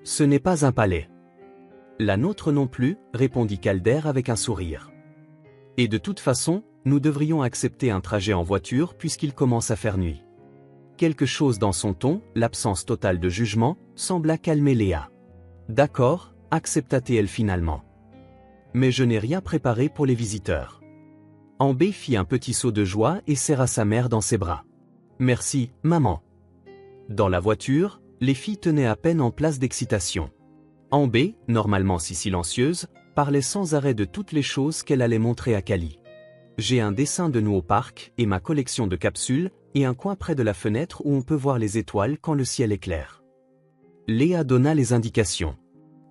Ce n'est pas un palais. La nôtre non plus, répondit Calder avec un sourire. Et de toute façon, nous devrions accepter un trajet en voiture puisqu'il commence à faire nuit. Quelque chose dans son ton, l'absence totale de jugement, sembla calmer Léa. D'accord, accepta-t-elle finalement. Mais je n'ai rien préparé pour les visiteurs. Ambé fit un petit saut de joie et serra sa mère dans ses bras. Merci, maman. Dans la voiture, les filles tenaient à peine en place d'excitation. Ambé, normalement si silencieuse, parlait sans arrêt de toutes les choses qu'elle allait montrer à Callie. J'ai un dessin de nous au parc et ma collection de capsules, et un coin près de la fenêtre où on peut voir les étoiles quand le ciel est clair. Léa donna les indications.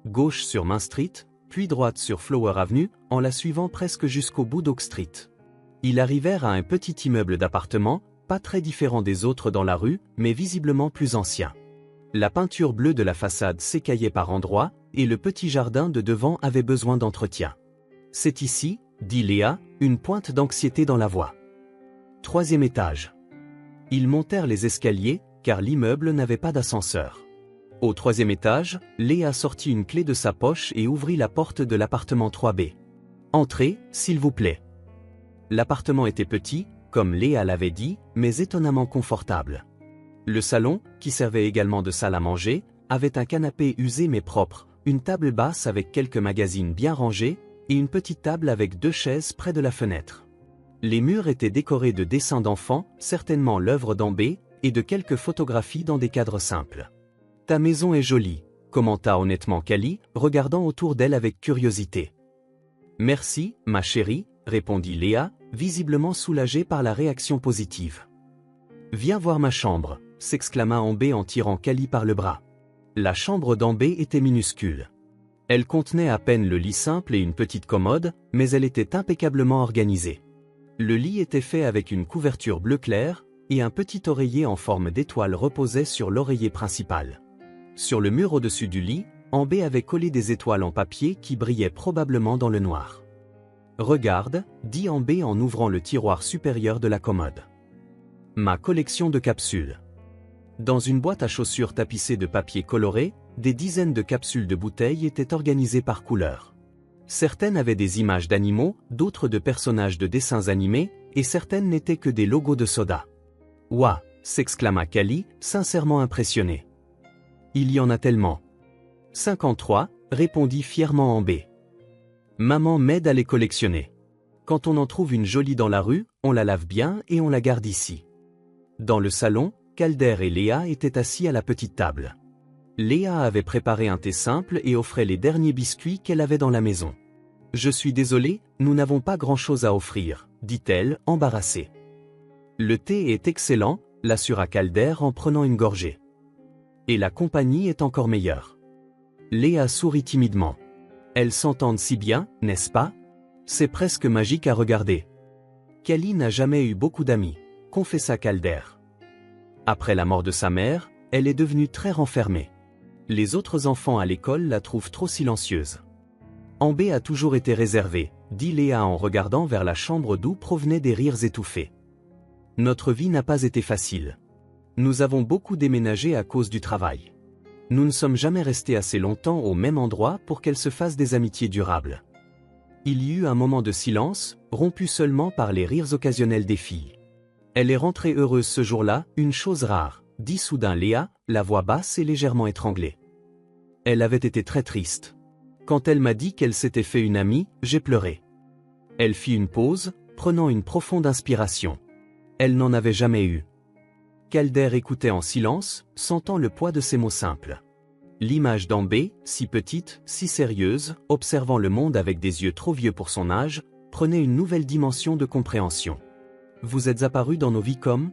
Gauche sur Main Street, puis droite sur Flower Avenue, en la suivant presque jusqu'au bout d'Oak Street. Ils arrivèrent à un petit immeuble d'appartements, pas très différent des autres dans la rue, mais visiblement plus ancien. La peinture bleue de la façade s'écaillait par endroits, et le petit jardin de devant avait besoin d'entretien. « C'est ici », dit Léa, une pointe d'anxiété dans la voix. 3e étage. Ils montèrent les escaliers, car l'immeuble n'avait pas d'ascenseur. Au 3e étage, Léa sortit une clé de sa poche et ouvrit la porte de l'appartement 3B. « Entrez, s'il vous plaît. » L'appartement était petit, comme Léa l'avait dit, mais étonnamment confortable. Le salon, qui servait également de salle à manger, avait un canapé usé mais propre, une table basse avec quelques magazines bien rangés, et une petite table avec 2 chaises près de la fenêtre. Les murs étaient décorés de dessins d'enfants, certainement l'œuvre d'Ambé, et de quelques photographies dans des cadres simples. « Ta maison est jolie », commenta honnêtement Callie, regardant autour d'elle avec curiosité. « Merci, ma chérie », répondit Léa, visiblement soulagée par la réaction positive. « Viens voir ma chambre », s'exclama Ambé en tirant Callie par le bras. La chambre d'Ambé était minuscule. Elle contenait à peine le lit simple et une petite commode, mais elle était impeccablement organisée. Le lit était fait avec une couverture bleu clair, et un petit oreiller en forme d'étoile reposait sur l'oreiller principal. Sur le mur au-dessus du lit, Ambé avait collé des étoiles en papier qui brillaient probablement dans le noir. « Regarde », dit Ambé en ouvrant le tiroir supérieur de la commode. « Ma collection de capsules. » Dans une boîte à chaussures tapissée de papier coloré, des dizaines de capsules de bouteilles étaient organisées par couleur. Certaines avaient des images d'animaux, d'autres de personnages de dessins animés, et certaines n'étaient que des logos de soda. « Ouah !» s'exclama Callie, sincèrement impressionnée. « Il y en a tellement. »« 53, » répondit fièrement Ambé. « Maman m'aide à les collectionner. Quand on en trouve une jolie dans la rue, on la lave bien et on la garde ici. » Dans le salon, Calder et Léa étaient assis à la petite table. Léa avait préparé un thé simple et offrait les derniers biscuits qu'elle avait dans la maison. « Je suis désolée, nous n'avons pas grand-chose à offrir, » dit-elle, embarrassée. « Le thé est excellent, » l'assura Calder en prenant une gorgée. « Et la compagnie est encore meilleure. » Léa sourit timidement. « Elles s'entendent si bien, n'est-ce pas? C'est presque magique à regarder. » Callie n'a jamais eu beaucoup d'amis, confessa Calder. Après la mort de sa mère, elle est devenue très renfermée. Les autres enfants à l'école la trouvent trop silencieuse. Ambé a toujours été réservée, dit Léa en regardant vers la chambre d'où provenaient des rires étouffés. Notre vie n'a pas été facile. Nous avons beaucoup déménagé à cause du travail. Nous ne sommes jamais restés assez longtemps au même endroit pour qu'elle se fasse des amitiés durables. Il y eut un moment de silence, rompu seulement par les rires occasionnels des filles. Elle est rentrée heureuse ce jour-là, une chose rare, dit soudain Léa, la voix basse et légèrement étranglée. Elle avait été très triste. Quand elle m'a dit qu'elle s'était fait une amie, j'ai pleuré. Elle fit une pause, prenant une profonde inspiration. Elle n'en avait jamais eu. Calder écoutait en silence, sentant le poids de ces mots simples. L'image d'Ambé, si petite, si sérieuse, observant le monde avec des yeux trop vieux pour son âge, prenait une nouvelle dimension de compréhension. « Vous êtes apparu dans nos vies comme ?»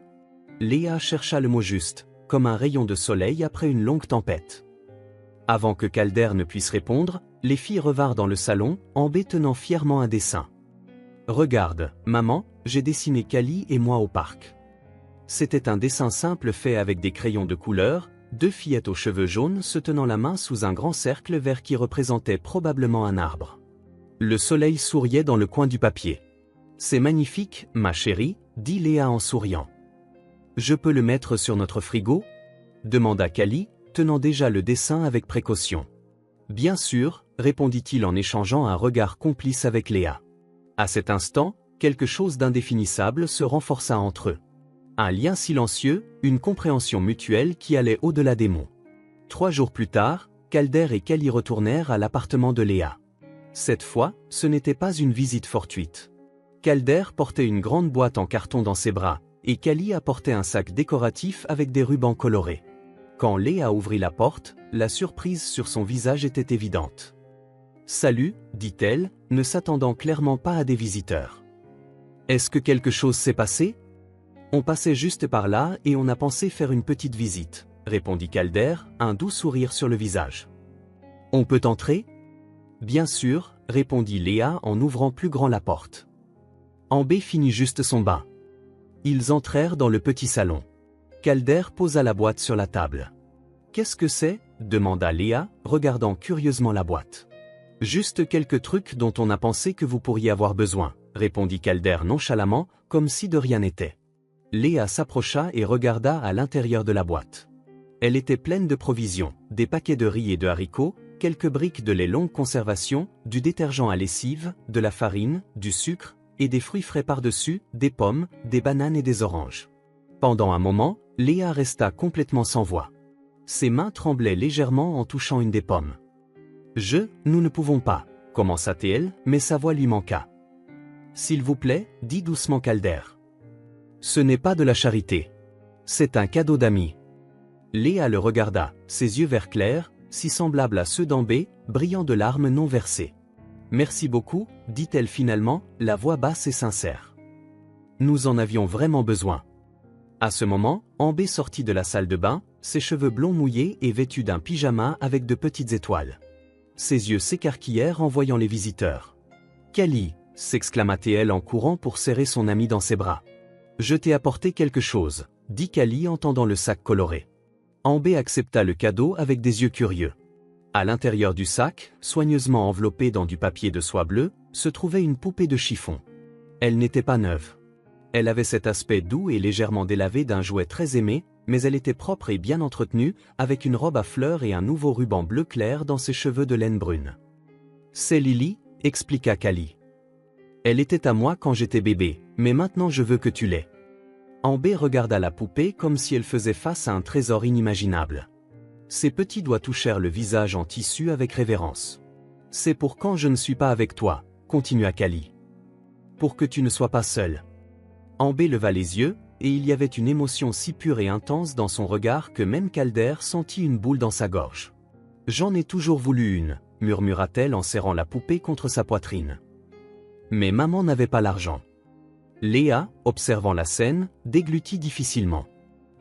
Léa chercha le mot juste, comme un rayon de soleil après une longue tempête. Avant que Calder ne puisse répondre, les filles revinrent dans le salon, Ambé tenant fièrement un dessin. « Regarde, maman, j'ai dessiné Callie et moi au parc. » C'était un dessin simple fait avec des crayons de couleur, 2 fillettes aux cheveux jaunes se tenant la main sous un grand cercle vert qui représentait probablement un arbre. Le soleil souriait dans le coin du papier. « C'est magnifique, ma chérie, » dit Léa en souriant. « Je peux le mettre sur notre frigo ?» demanda Callie, tenant déjà le dessin avec précaution. « Bien sûr, » répondit-il en échangeant un regard complice avec Léa. À cet instant, quelque chose d'indéfinissable se renforça entre eux. Un lien silencieux, une compréhension mutuelle qui allait au-delà des mots. 3 jours plus tard, Calder et Callie retournèrent à l'appartement de Léa. Cette fois, ce n'était pas une visite fortuite. Calder portait une grande boîte en carton dans ses bras, et Callie apportait un sac décoratif avec des rubans colorés. Quand Léa ouvrit la porte, la surprise sur son visage était évidente. « Salut », dit-elle, ne s'attendant clairement pas à des visiteurs. « Est-ce que quelque chose s'est passé ? On passait juste par là et on a pensé faire une petite visite, » répondit Calder, un doux sourire sur le visage. « On peut entrer ? » « Bien sûr », répondit Léa en ouvrant plus grand la porte. Ambé finit juste son bain. Ils entrèrent dans le petit salon. Calder posa la boîte sur la table. Qu'est-ce que c'est? Demanda Léa, regardant curieusement la boîte. Juste quelques trucs dont on a pensé que vous pourriez avoir besoin, répondit Calder nonchalamment, comme si de rien n'était. Léa s'approcha et regarda à l'intérieur de la boîte. Elle était pleine de provisions, des paquets de riz et de haricots, quelques briques de lait longue conservation, du détergent à lessive, de la farine, du sucre, et des fruits frais par-dessus, des pommes, des bananes et des oranges. Pendant un moment, Léa resta complètement sans voix. Ses mains tremblaient légèrement en touchant une des pommes. Nous ne pouvons pas, commença-t-elle, mais sa voix lui manqua. S'il vous plaît, dit doucement Calder. Ce n'est pas de la charité. C'est un cadeau d'amis. Léa le regarda, ses yeux vert clair, si semblables à ceux d'Ambé, brillant de larmes non versées. Merci beaucoup, dit-elle finalement, la voix basse et sincère. Nous en avions vraiment besoin. À ce moment, Ambé sortit de la salle de bain, ses cheveux blonds mouillés et vêtus d'un pyjama avec de petites étoiles. Ses yeux s'écarquillèrent en voyant les visiteurs. « Kali !» s'exclama-t-elle en courant pour serrer son amie dans ses bras. « Je t'ai apporté quelque chose, » dit Kali en tendant le sac coloré. Ambé accepta le cadeau avec des yeux curieux. À l'intérieur du sac, soigneusement enveloppée dans du papier de soie bleue, se trouvait une poupée de chiffon. Elle n'était pas neuve. Elle avait cet aspect doux et légèrement délavé d'un jouet très aimé, mais elle était propre et bien entretenue, avec une robe à fleurs et un nouveau ruban bleu clair dans ses cheveux de laine brune. « C'est Lily », expliqua Kali. « Elle était à moi quand j'étais bébé, mais maintenant je veux que tu l'aies. » Ambé regarda la poupée comme si elle faisait face à un trésor inimaginable. Ses petits doigts touchèrent le visage en tissu avec révérence. « C'est pour quand je ne suis pas avec toi, » continua Kali. « Pour que tu ne sois pas seul. » Ambé leva les yeux, et il y avait une émotion si pure et intense dans son regard que même Calder sentit une boule dans sa gorge. « J'en ai toujours voulu une, » murmura-t-elle en serrant la poupée contre sa poitrine. Mais maman n'avait pas l'argent. Léa, observant la scène, déglutit difficilement.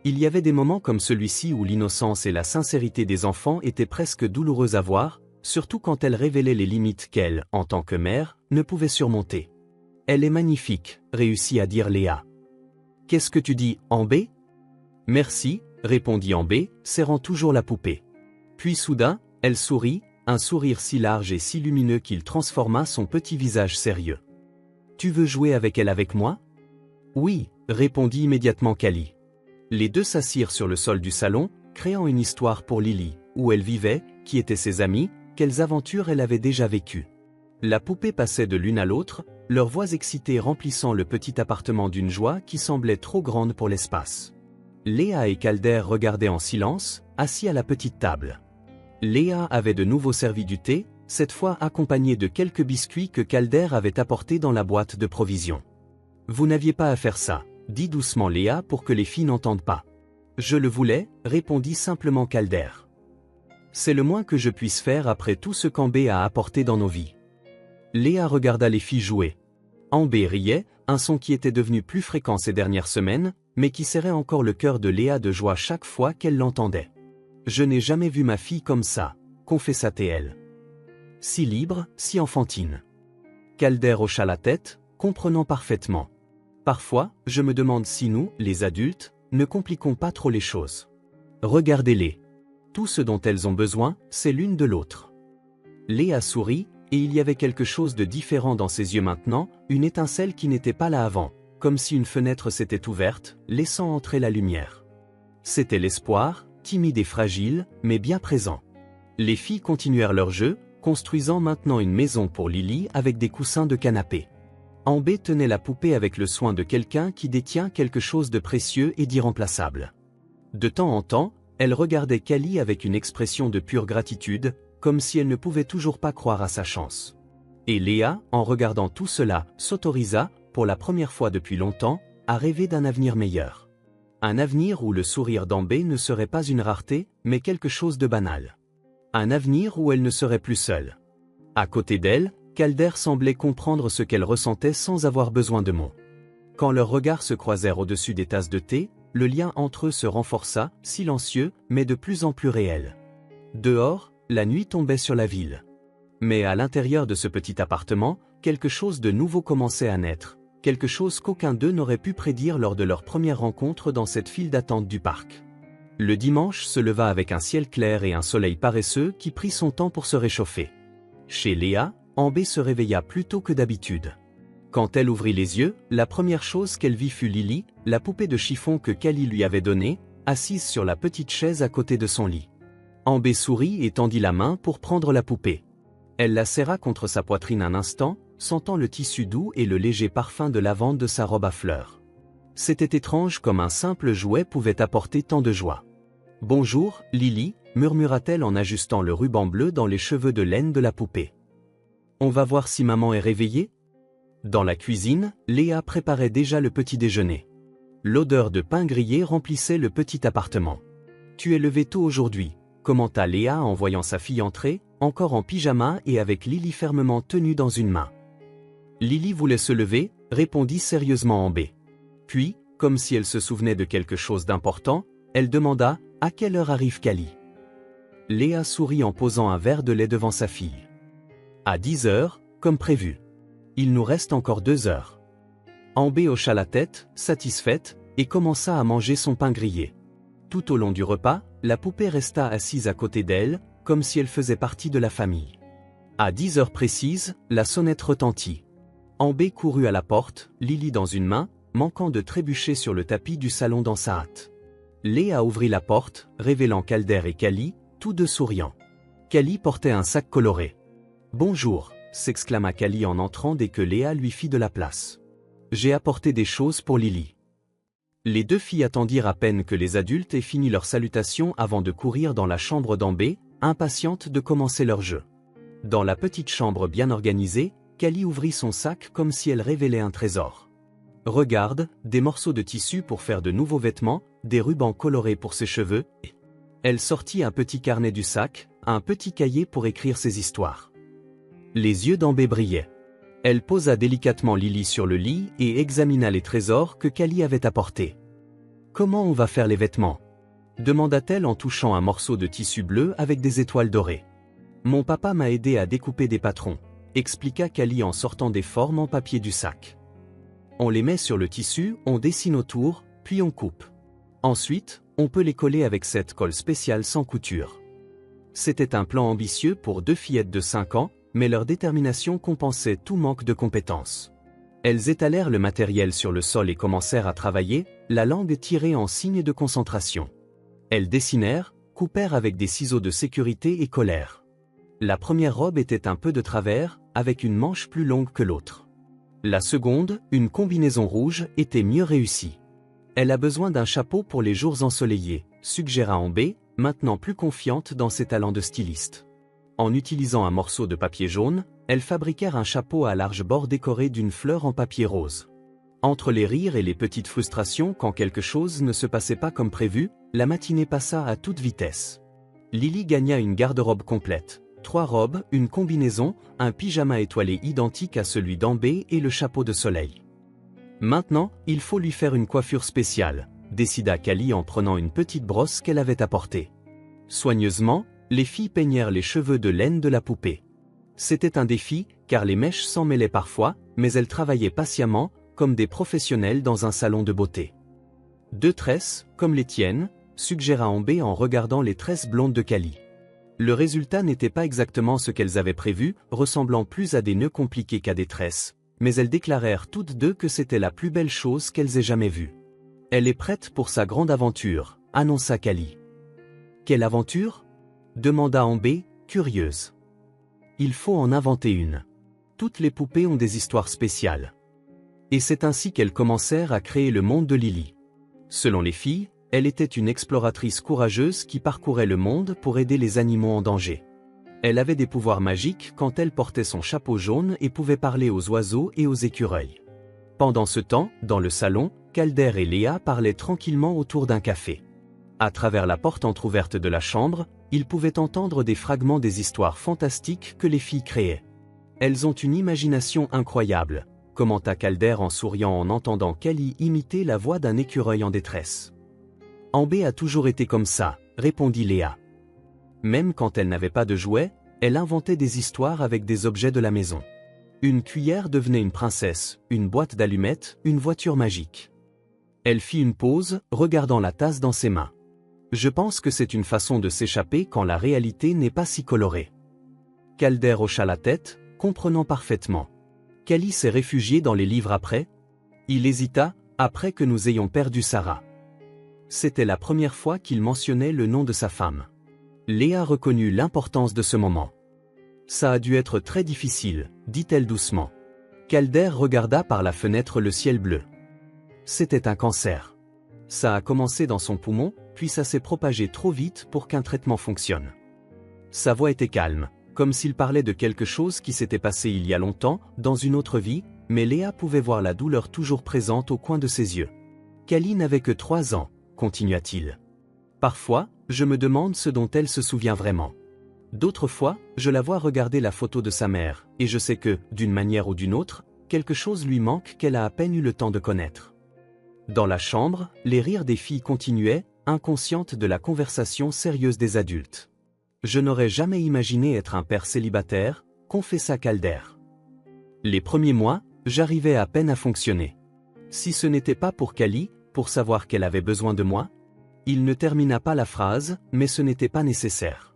Il y avait des moments comme celui-ci où l'innocence et la sincérité des enfants étaient presque douloureuses à voir, surtout quand elle révélait les limites qu'elle, en tant que mère, ne pouvait surmonter. « Elle est magnifique, » réussit à dire Léa. « Qu'est-ce que tu dis, Ambé ?»« Merci, » répondit Ambé, serrant toujours la poupée. Puis soudain, elle sourit, un sourire si large et si lumineux qu'il transforma son petit visage sérieux. « Tu veux jouer avec elle avec moi ?»« Oui, » répondit immédiatement Kali. Les deux s'assirent sur le sol du salon, créant une histoire pour Lily, où elle vivait, qui étaient ses amis, quelles aventures elle avait déjà vécues. La poupée passait de l'une à l'autre, leurs voix excitées remplissant le petit appartement d'une joie qui semblait trop grande pour l'espace. Léa et Calder regardaient en silence, assis à la petite table. Léa avait de nouveau servi du thé, cette fois accompagné de quelques biscuits que Calder avait apportés dans la boîte de provisions. « Vous n'aviez pas à faire ça, » dit doucement Léa pour que les filles n'entendent pas. « Je le voulais, » répondit simplement Calder. « C'est le moins que je puisse faire après tout ce qu'Ambé a apporté dans nos vies. » Léa regarda les filles jouer. Ambé riait, un son qui était devenu plus fréquent ces dernières semaines, mais qui serrait encore le cœur de Léa de joie chaque fois qu'elle l'entendait. « Je n'ai jamais vu ma fille comme ça, » confessa-t-elle. « Si libre, si enfantine. » Calder hocha la tête, comprenant parfaitement. « Parfois, je me demande si nous, les adultes, ne compliquons pas trop les choses. Regardez-les. Tout ce dont elles ont besoin, c'est l'une de l'autre. » Léa sourit, et il y avait quelque chose de différent dans ses yeux maintenant, une étincelle qui n'était pas là avant, comme si une fenêtre s'était ouverte, laissant entrer la lumière. C'était l'espoir, timide et fragile, mais bien présent. Les filles continuèrent leur jeu, construisant maintenant une maison pour Lily avec des coussins de canapé. Ambé tenait la poupée avec le soin de quelqu'un qui détient quelque chose de précieux et d'irremplaçable. De temps en temps, elle regardait Kali avec une expression de pure gratitude, comme si elle ne pouvait toujours pas croire à sa chance. Et Léa, en regardant tout cela, s'autorisa, pour la première fois depuis longtemps, à rêver d'un avenir meilleur. Un avenir où le sourire d'Ambé ne serait pas une rareté, mais quelque chose de banal. Un avenir où elle ne serait plus seule. À côté d'elle, Calder semblait comprendre ce qu'elle ressentait sans avoir besoin de mots. Quand leurs regards se croisèrent au-dessus des tasses de thé, le lien entre eux se renforça, silencieux, mais de plus en plus réel. Dehors, la nuit tombait sur la ville. Mais à l'intérieur de ce petit appartement, quelque chose de nouveau commençait à naître, quelque chose qu'aucun d'eux n'aurait pu prédire lors de leur première rencontre dans cette file d'attente du parc. Le dimanche se leva avec un ciel clair et un soleil paresseux qui prit son temps pour se réchauffer. Chez Léa, Ambé se réveilla plus tôt que d'habitude. Quand elle ouvrit les yeux, la première chose qu'elle vit fut Lily, la poupée de chiffon que Callie lui avait donnée, assise sur la petite chaise à côté de son lit. Ambé sourit et tendit la main pour prendre la poupée. Elle la serra contre sa poitrine un instant, sentant le tissu doux et le léger parfum de lavande de sa robe à fleurs. C'était étrange comme un simple jouet pouvait apporter tant de joie. « Bonjour, Lily », murmura-t-elle en ajustant le ruban bleu dans les cheveux de laine de la poupée. « On va voir si maman est réveillée ?» Dans la cuisine, Léa préparait déjà le petit déjeuner. L'odeur de pain grillé remplissait le petit appartement. « Tu es levé tôt aujourd'hui », commenta Léa en voyant sa fille entrer, encore en pyjama et avec Lily fermement tenue dans une main. Lily voulait se lever, répondit sérieusement Ambé. Puis, comme si elle se souvenait de quelque chose d'important, elle demanda « À quelle heure arrive Callie ?» Léa sourit en posant un verre de lait devant sa fille. « À 10 heures, comme prévu. Il nous reste encore 2 heures. » Ambé hocha la tête, satisfaite, et commença à manger son pain grillé. Tout au long du repas, la poupée resta assise à côté d'elle, comme si elle faisait partie de la famille. À 10 heures précises, la sonnette retentit. Ambé courut à la porte, Lily dans une main, manquant de trébucher sur le tapis du salon dans sa hâte. Léa ouvrit la porte, révélant Calder et Callie, tous deux souriants. Callie portait un sac coloré. « Bonjour », s'exclama Callie en entrant dès que Léa lui fit de la place. « J'ai apporté des choses pour Lily. » Les deux filles attendirent à peine que les adultes aient fini leur salutation avant de courir dans la chambre d'Ambé, impatientes de commencer leur jeu. Dans la petite chambre bien organisée, Callie ouvrit son sac comme si elle révélait un trésor. Regarde, des morceaux de tissu pour faire de nouveaux vêtements, des rubans colorés pour ses cheveux. Elle sortit un petit carnet du sac, un petit cahier pour écrire ses histoires. Les yeux d'Ambé brillaient. Elle posa délicatement Lily sur le lit et examina les trésors que Callie avait apportés. « Comment on va faire les vêtements ?» demanda-t-elle en touchant un morceau de tissu bleu avec des étoiles dorées. « Mon papa m'a aidé à découper des patrons », expliqua Callie en sortant des formes en papier du sac. On les met sur le tissu, on dessine autour, puis on coupe. Ensuite, on peut les coller avec cette colle spéciale sans couture. C'était un plan ambitieux pour deux fillettes de 5 ans, mais leur détermination compensait tout manque de compétences. Elles étalèrent le matériel sur le sol et commencèrent à travailler, la langue tirée en signe de concentration. Elles dessinèrent, coupèrent avec des ciseaux de sécurité et collèrent. La première robe était un peu de travers, avec une manche plus longue que l'autre. La seconde, une combinaison rouge, était mieux réussie. Elle a besoin d'un chapeau pour les jours ensoleillés, suggéra Ambé, maintenant plus confiante dans ses talents de styliste. En utilisant un morceau de papier jaune, elles fabriquèrent un chapeau à large bord décoré d'une fleur en papier rose. Entre les rires et les petites frustrations quand quelque chose ne se passait pas comme prévu, la matinée passa à toute vitesse. Lily gagna une garde-robe complète. 3 robes, une combinaison, un pyjama étoilé identique à celui d'Ambé et le chapeau de soleil. Maintenant, il faut lui faire une coiffure spéciale, décida Callie en prenant une petite brosse qu'elle avait apportée. Soigneusement, les filles peignèrent les cheveux de laine de la poupée. C'était un défi, car les mèches s'en mêlaient parfois, mais elles travaillaient patiemment, comme des professionnels dans un salon de beauté. 2 tresses, comme les tiennes, suggéra Ambé en regardant les tresses blondes de Callie. Le résultat n'était pas exactement ce qu'elles avaient prévu, ressemblant plus à des nœuds compliqués qu'à des tresses, mais elles déclarèrent toutes deux que c'était la plus belle chose qu'elles aient jamais vue. « Elle est prête pour sa grande aventure », annonça Callie. « Quelle aventure ?» demanda Ambé, curieuse. « Il faut en inventer une. Toutes les poupées ont des histoires spéciales. » Et c'est ainsi qu'elles commencèrent à créer le monde de Lily. Selon les filles, elle était une exploratrice courageuse qui parcourait le monde pour aider les animaux en danger. Elle avait des pouvoirs magiques quand elle portait son chapeau jaune et pouvait parler aux oiseaux et aux écureuils. Pendant ce temps, dans le salon, Calder et Léa parlaient tranquillement autour d'un café. À travers la porte entrouverte de la chambre, ils pouvaient entendre des fragments des histoires fantastiques que les filles créaient. « Elles ont une imagination incroyable », commenta Calder en souriant en entendant Callie imiter la voix d'un écureuil en détresse. « Ambé a toujours été comme ça », répondit Léa. Même quand elle n'avait pas de jouets, elle inventait des histoires avec des objets de la maison. Une cuillère devenait une princesse, une boîte d'allumettes, une voiture magique. Elle fit une pause, regardant la tasse dans ses mains. Je pense que c'est une façon de s'échapper quand la réalité n'est pas si colorée. Calder hocha la tête, comprenant parfaitement. Callie s'est réfugiée dans les livres après? Il hésita, après que nous ayons perdu Sarah. C'était la première fois qu'il mentionnait le nom de sa femme. Léa reconnut l'importance de ce moment. Ça a dû être très difficile, dit-elle doucement. Calder regarda par la fenêtre le ciel bleu. C'était un cancer. Ça a commencé dans son poumon, puis ça s'est propagé trop vite pour qu'un traitement fonctionne. Sa voix était calme, comme s'il parlait de quelque chose qui s'était passé il y a longtemps, dans une autre vie, mais Léa pouvait voir la douleur toujours présente au coin de ses yeux. Callie n'avait que 3 ans, continua-t-il. Parfois, je me demande ce dont elle se souvient vraiment. D'autres fois, je la vois regarder la photo de sa mère, et je sais que, d'une manière ou d'une autre, quelque chose lui manque qu'elle a à peine eu le temps de connaître. Dans la chambre, les rires des filles continuaient, inconscientes de la conversation sérieuse des adultes. Je n'aurais jamais imaginé être un père célibataire, confessa Calder. Les premiers mois, j'arrivais à peine à fonctionner. Si ce n'était pas pour Callie, pour savoir qu'elle avait besoin de moi? Il ne termina pas la phrase, mais ce n'était pas nécessaire.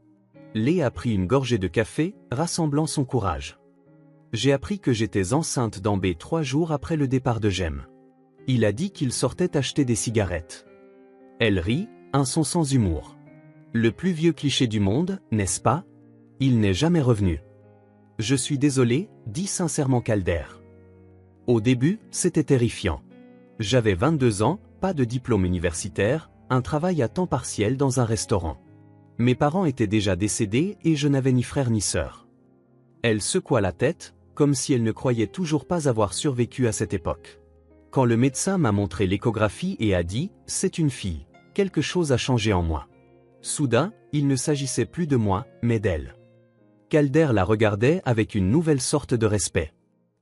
Léa prit une gorgée de café, rassemblant son courage. J'ai appris que j'étais enceinte d'Ambé 3 jours après le départ de Jem. Il a dit qu'il sortait acheter des cigarettes. Elle rit, un son sans humour. Le plus vieux cliché du monde, n'est-ce pas? Il n'est jamais revenu. Je suis désolé, dit sincèrement Calder. Au début, c'était terrifiant. J'avais 22 ans, pas de diplôme universitaire, un travail à temps partiel dans un restaurant. Mes parents étaient déjà décédés et je n'avais ni frère ni sœur. Elle secoua la tête, comme si elle ne croyait toujours pas avoir survécu à cette époque. Quand le médecin m'a montré l'échographie et a dit « c'est une fille », quelque chose a changé en moi. Soudain, il ne s'agissait plus de moi, mais d'elle. Calder la regardait avec une nouvelle sorte de respect.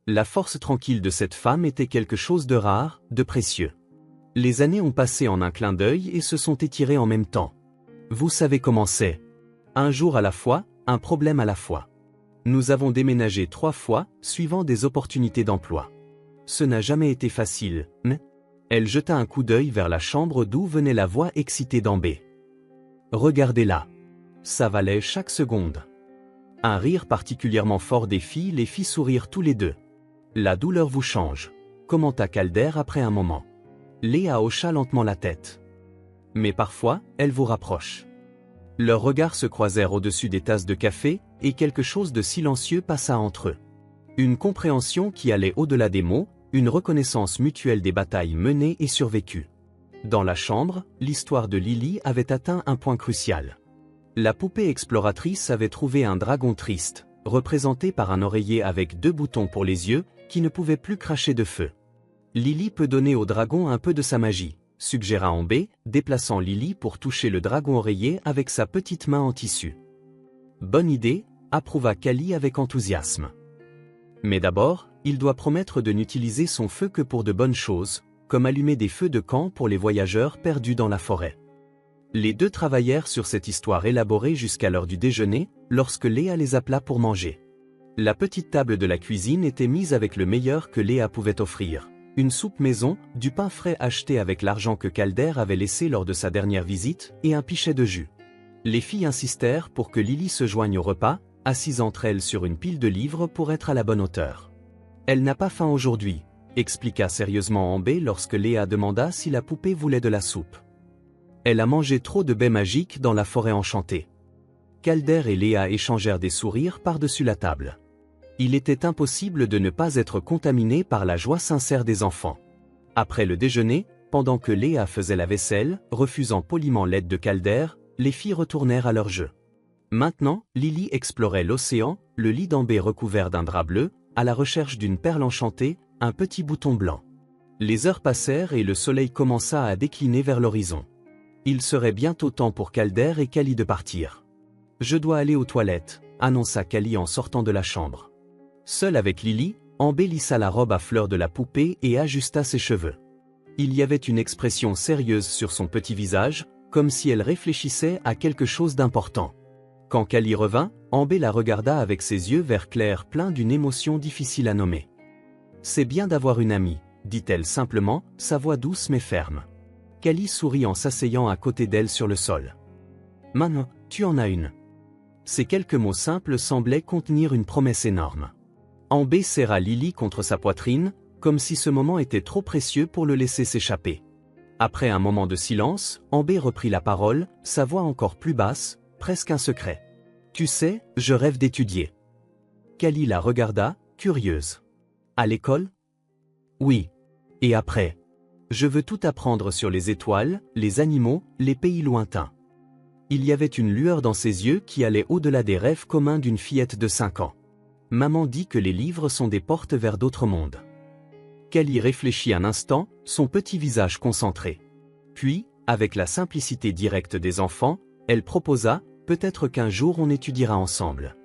La force tranquille de cette femme était quelque chose de rare, de précieux. Les années ont passé en un clin d'œil et se sont étirées en même temps. Vous savez comment c'est. Un jour à la fois, un problème à la fois. Nous avons déménagé 3 fois, suivant des opportunités d'emploi. Ce n'a jamais été facile, mais... Elle jeta un coup d'œil vers la chambre d'où venait la voix excitée d'Ambé. Regardez-la. Ça valait chaque seconde. Un rire particulièrement fort des filles les fit sourire tous les deux. La douleur vous change, commenta Calder après un moment. Léa hocha lentement la tête. Mais parfois, elle vous rapproche. Leurs regards se croisèrent au-dessus des tasses de café, et quelque chose de silencieux passa entre eux. Une compréhension qui allait au-delà des mots, une reconnaissance mutuelle des batailles menées et survécues. Dans la chambre, l'histoire de Lily avait atteint un point crucial. La poupée exploratrice avait trouvé un dragon triste, représenté par un oreiller avec 2 boutons pour les yeux, qui ne pouvait plus cracher de feu. Lily peut donner au dragon un peu de sa magie, suggéra Ambé, déplaçant Lily pour toucher le dragon oreiller avec sa petite main en tissu. Bonne idée, approuva Callie avec enthousiasme. Mais d'abord, il doit promettre de n'utiliser son feu que pour de bonnes choses, comme allumer des feux de camp pour les voyageurs perdus dans la forêt. Les deux travaillèrent sur cette histoire élaborée jusqu'à l'heure du déjeuner, lorsque Léa les appela pour manger. La petite table de la cuisine était mise avec le meilleur que Léa pouvait offrir. Une soupe maison, du pain frais acheté avec l'argent que Calder avait laissé lors de sa dernière visite, et un pichet de jus. Les filles insistèrent pour que Lily se joigne au repas, assise entre elles sur une pile de livres pour être à la bonne hauteur. Elle n'a pas faim aujourd'hui, expliqua sérieusement Ambé lorsque Léa demanda si la poupée voulait de la soupe. Elle a mangé trop de baies magiques dans la forêt enchantée. Calder et Léa échangèrent des sourires par-dessus la table. Il était impossible de ne pas être contaminé par la joie sincère des enfants. Après le déjeuner, pendant que Léa faisait la vaisselle, refusant poliment l'aide de Calder, les filles retournèrent à leur jeu. Maintenant, Lily explorait l'océan, le lit d'Ambé recouvert d'un drap bleu, à la recherche d'une perle enchantée, un petit bouton blanc. Les heures passèrent et le soleil commença à décliner vers l'horizon. Il serait bientôt temps pour Calder et Callie de partir. « Je dois aller aux toilettes », annonça Callie en sortant de la chambre. Seule avec Lily, Ambé lissa la robe à fleurs de la poupée et ajusta ses cheveux. Il y avait une expression sérieuse sur son petit visage, comme si elle réfléchissait à quelque chose d'important. Quand Kali revint, Ambé la regarda avec ses yeux verts clairs pleins d'une émotion difficile à nommer. « C'est bien d'avoir une amie, dit-elle simplement, sa voix douce mais ferme. Kali sourit en s'asseyant à côté d'elle sur le sol. « Maintenant, tu en as une. » Ces quelques mots simples semblaient contenir une promesse énorme. Ambé serra Lily contre sa poitrine, comme si ce moment était trop précieux pour le laisser s'échapper. Après un moment de silence, Ambé reprit la parole, sa voix encore plus basse, presque un secret. « Tu sais, je rêve d'étudier. » Kali la regarda, curieuse. « À l'école ? » ?»« Oui. Et après ? Je veux tout apprendre sur les étoiles, les animaux, les pays lointains. » Il y avait une lueur dans ses yeux qui allait au-delà des rêves communs d'une fillette de 5 ans. Maman dit que les livres sont des portes vers d'autres mondes. Kali réfléchit un instant, son petit visage concentré. Puis, avec la simplicité directe des enfants, elle proposa, peut-être qu'un jour on étudiera ensemble.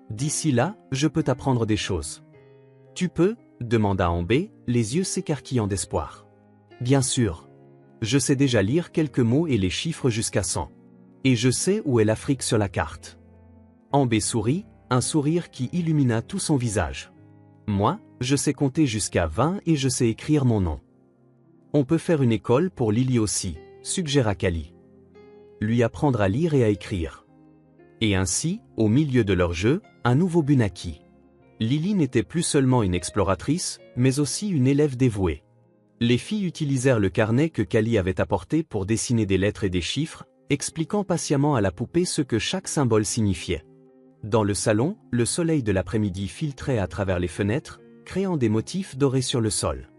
D'ici là, je peux t'apprendre des choses. Tu peux ? Demanda Ambé, les yeux s'écarquillant d'espoir. Bien sûr. Je sais déjà lire quelques mots et les chiffres jusqu'à 100. Et je sais où est l'Afrique sur la carte. Ambé sourit, un sourire qui illumina tout son visage. Moi, je sais compter jusqu'à 20 et je sais écrire mon nom. On peut faire une école pour Lily aussi, suggéra Kali. Lui apprendre à lire et à écrire. Et ainsi, au milieu de leur jeu, un nouveau but naquit. Lily n'était plus seulement une exploratrice, mais aussi une élève dévouée. Les filles utilisèrent le carnet que Kali avait apporté pour dessiner des lettres et des chiffres, expliquant patiemment à la poupée ce que chaque symbole signifiait. Dans le salon, le soleil de l'après-midi filtrait à travers les fenêtres, créant des motifs dorés sur le sol.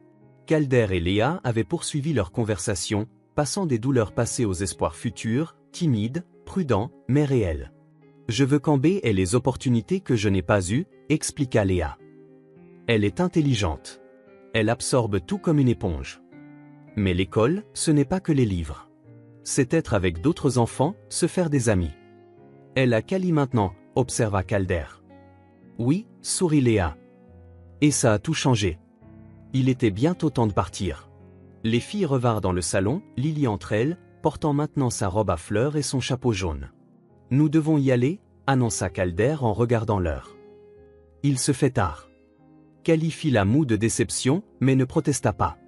Calder et Léa avaient poursuivi leur conversation, passant des douleurs passées aux espoirs futurs, timides, prudents, mais réels. « Je veux qu'Ambé ait les opportunités que je n'ai pas eues », expliqua Léa. « Elle est intelligente. Elle absorbe tout comme une éponge. Mais l'école, ce n'est pas que les livres. C'est être avec d'autres enfants, se faire des amis. » « Elle a Kali maintenant », observa Calder. « Oui, sourit Léa. Et ça a tout changé. » Il était bientôt temps de partir. Les filles revinrent dans le salon, Lily entre elles, portant maintenant sa robe à fleurs et son chapeau jaune. « Nous devons y aller », annonça Calder en regardant l'heure. « Il se fait tard. » Kali fit la moue de déception, mais ne protesta pas.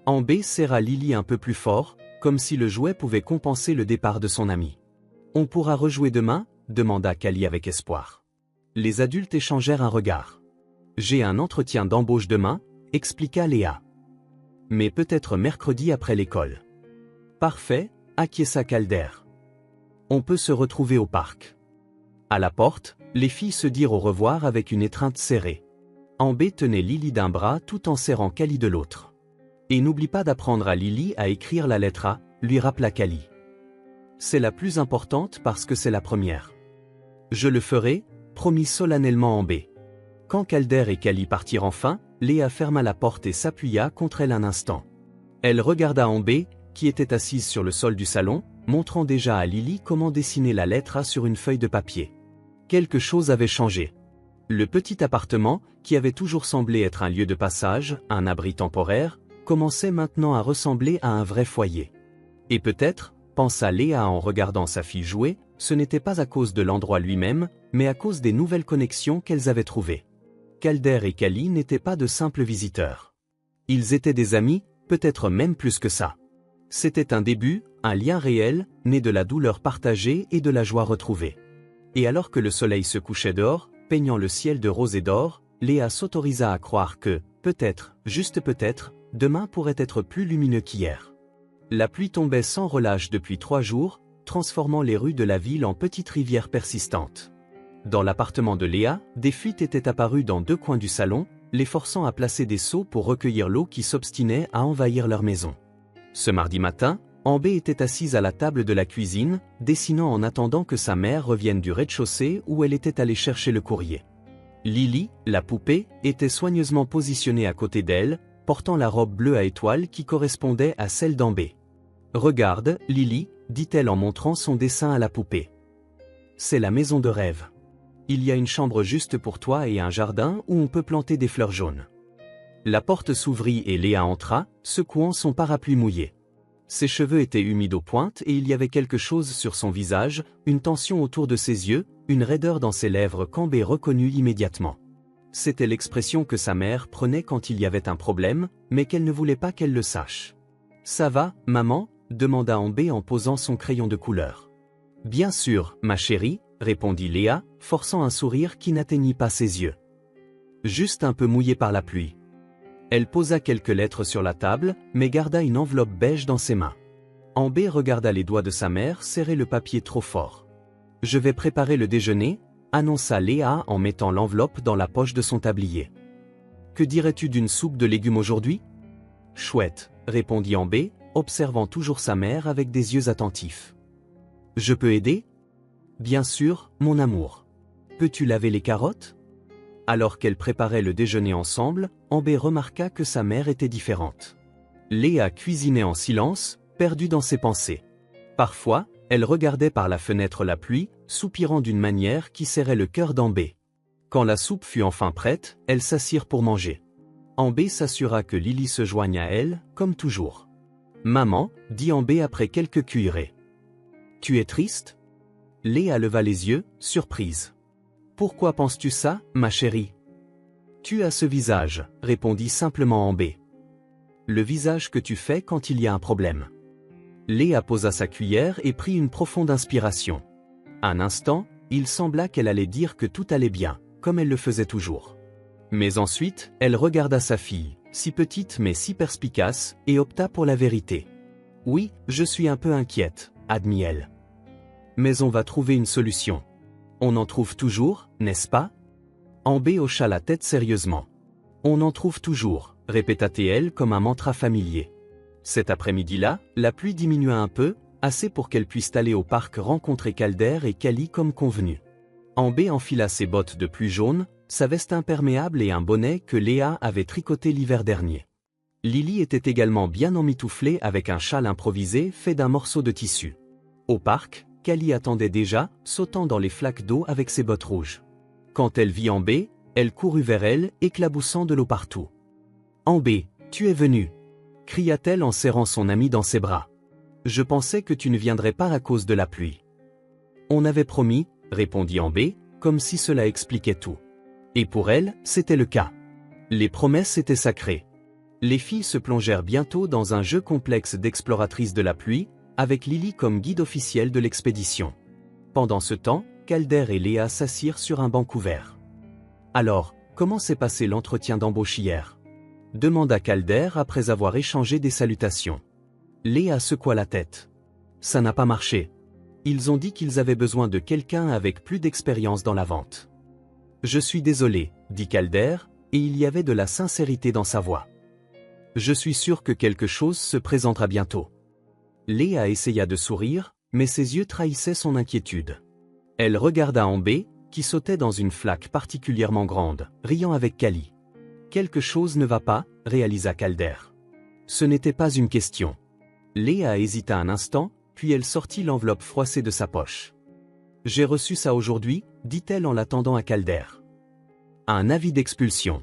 Ambé serra Lily un peu plus fort, comme si le jouet pouvait compenser le départ de son ami. « On pourra rejouer demain ?» demanda Kali avec espoir. Les adultes échangèrent un regard. « J'ai un entretien d'embauche demain », expliqua Léa. « Mais peut-être mercredi après l'école. »« Parfait », acquiesça Calder. « On peut se retrouver au parc. » À la porte, les filles se dirent au revoir avec une étreinte serrée. Ambé tenait Lily d'un bras tout en serrant Kali de l'autre. « Et n'oublie pas d'apprendre à Lily à écrire la lettre A », lui rappela Kali. « C'est la plus importante parce que c'est la première. » « Je le ferai », promit solennellement Ambé. Quand Calder et Kali partirent enfin, Léa ferma la porte et s'appuya contre elle un instant. Elle regarda Ambé, qui était assise sur le sol du salon, montrant déjà à Lily comment dessiner la lettre A sur une feuille de papier. Quelque chose avait changé. Le petit appartement, qui avait toujours semblé être un lieu de passage, un abri temporaire, commençait maintenant à ressembler à un vrai foyer. Et peut-être, pensa Léa en regardant sa fille jouer, ce n'était pas à cause de l'endroit lui-même, mais à cause des nouvelles connexions qu'elles avaient trouvées. Calder et Kali n'étaient pas de simples visiteurs. Ils étaient des amis, peut-être même plus que ça. C'était un début, un lien réel, né de la douleur partagée et de la joie retrouvée. Et alors que le soleil se couchait dehors, peignant le ciel de rose et d'or, Léa s'autorisa à croire que, peut-être, juste peut-être, demain pourrait être plus lumineux qu'hier. La pluie tombait sans relâche depuis 3 jours, transformant les rues de la ville en petites rivières persistantes. Dans l'appartement de Léa, des fuites étaient apparues dans 2 coins du salon, les forçant à placer des seaux pour recueillir l'eau qui s'obstinait à envahir leur maison. Ce mardi matin, Ambé était assise à la table de la cuisine, dessinant en attendant que sa mère revienne du rez-de-chaussée où elle était allée chercher le courrier. Lily, la poupée, était soigneusement positionnée à côté d'elle, portant la robe bleue à étoiles qui correspondait à celle d'Ambé. « Regarde, Lily », dit-elle en montrant son dessin à la poupée. « C'est la maison de rêve. Il y a une chambre juste pour toi et un jardin où on peut planter des fleurs jaunes. » La porte s'ouvrit et Léa entra, secouant son parapluie mouillé. Ses cheveux étaient humides aux pointes et il y avait quelque chose sur son visage, une tension autour de ses yeux, une raideur dans ses lèvres qu'Ambé reconnut immédiatement. C'était l'expression que sa mère prenait quand il y avait un problème, mais qu'elle ne voulait pas qu'elle le sache. « Ça va, maman ?» demanda Ambé en posant son crayon de couleur. « Bien sûr, ma chérie », répondit Léa, forçant un sourire qui n'atteignit pas ses yeux. Juste un peu mouillé par la pluie. Elle posa quelques lettres sur la table, mais garda une enveloppe beige dans ses mains. Ambé regarda les doigts de sa mère serrer le papier trop fort. « Je vais préparer le déjeuner », annonça Léa en mettant l'enveloppe dans la poche de son tablier. « Que dirais-tu d'une soupe de légumes aujourd'hui ?»« Chouette », répondit Ambé, observant toujours sa mère avec des yeux attentifs. « Je peux aider ?»« Bien sûr, mon amour. Peux-tu laver les carottes ?» Alors qu'elle préparait le déjeuner ensemble, Ambé remarqua que sa mère était différente. Léa cuisinait en silence, perdue dans ses pensées. Parfois, elle regardait par la fenêtre la pluie, soupirant d'une manière qui serrait le cœur d'Ambé. Quand la soupe fut enfin prête, elles s'assirent pour manger. Ambé s'assura que Lily se joigne à elle, comme toujours. « Maman, » dit Ambé après quelques cuillerées. « Tu es triste ?» Léa leva les yeux, surprise. « Pourquoi penses-tu ça, ma chérie ?»« Tu as ce visage, » répondit simplement Ambé. « Le visage que tu fais quand il y a un problème. » Léa posa sa cuillère et prit une profonde inspiration. Un instant, il sembla qu'elle allait dire que tout allait bien, comme elle le faisait toujours. Mais ensuite, elle regarda sa fille, si petite mais si perspicace, et opta pour la vérité. « Oui, je suis un peu inquiète, » admit-elle. « Mais on va trouver une solution. On en trouve toujours, n'est-ce pas ?» Ambé hocha la tête sérieusement. « On en trouve toujours », répéta-t-elle comme un mantra familier. Cet après-midi-là, la pluie diminua un peu, assez pour qu'elle puisse aller au parc rencontrer Calder et Cali comme convenu. Ambé enfila ses bottes de pluie jaune, sa veste imperméable et un bonnet que Léa avait tricoté l'hiver dernier. Lily était également bien emmitouflée avec un châle improvisé fait d'un morceau de tissu. Au parc, Cali attendait déjà, sautant dans les flaques d'eau avec ses bottes rouges. Quand elle vit Ambé, elle courut vers elle, éclaboussant de l'eau partout. « Ambé, tu es venue !» cria-t-elle en serrant son amie dans ses bras. « Je pensais que tu ne viendrais pas à cause de la pluie. »« On avait promis, » répondit Ambé, comme si cela expliquait tout. Et pour elle, c'était le cas. Les promesses étaient sacrées. Les filles se plongèrent bientôt dans un jeu complexe d'exploratrices de la pluie, avec Lily comme guide officiel de l'expédition. Pendant ce temps, Calder et Léa s'assirent sur un banc couvert. « Alors, comment s'est passé l'entretien d'embauche hier ?» demanda Calder après avoir échangé des salutations. Léa secoua la tête. « Ça n'a pas marché. Ils ont dit qu'ils avaient besoin de quelqu'un avec plus d'expérience dans la vente. »« Je suis désolé, » dit Calder, et il y avait de la sincérité dans sa voix. « Je suis sûr que quelque chose se présentera bientôt. » Léa essaya de sourire, mais ses yeux trahissaient son inquiétude. Elle regarda Ambé, qui sautait dans une flaque particulièrement grande, riant avec Cali. « Quelque chose ne va pas, » réalisa Calder. Ce n'était pas une question. Léa hésita un instant, puis elle sortit l'enveloppe froissée de sa poche. « J'ai reçu ça aujourd'hui, » dit-elle en l'attendant à Calder. « Un avis d'expulsion.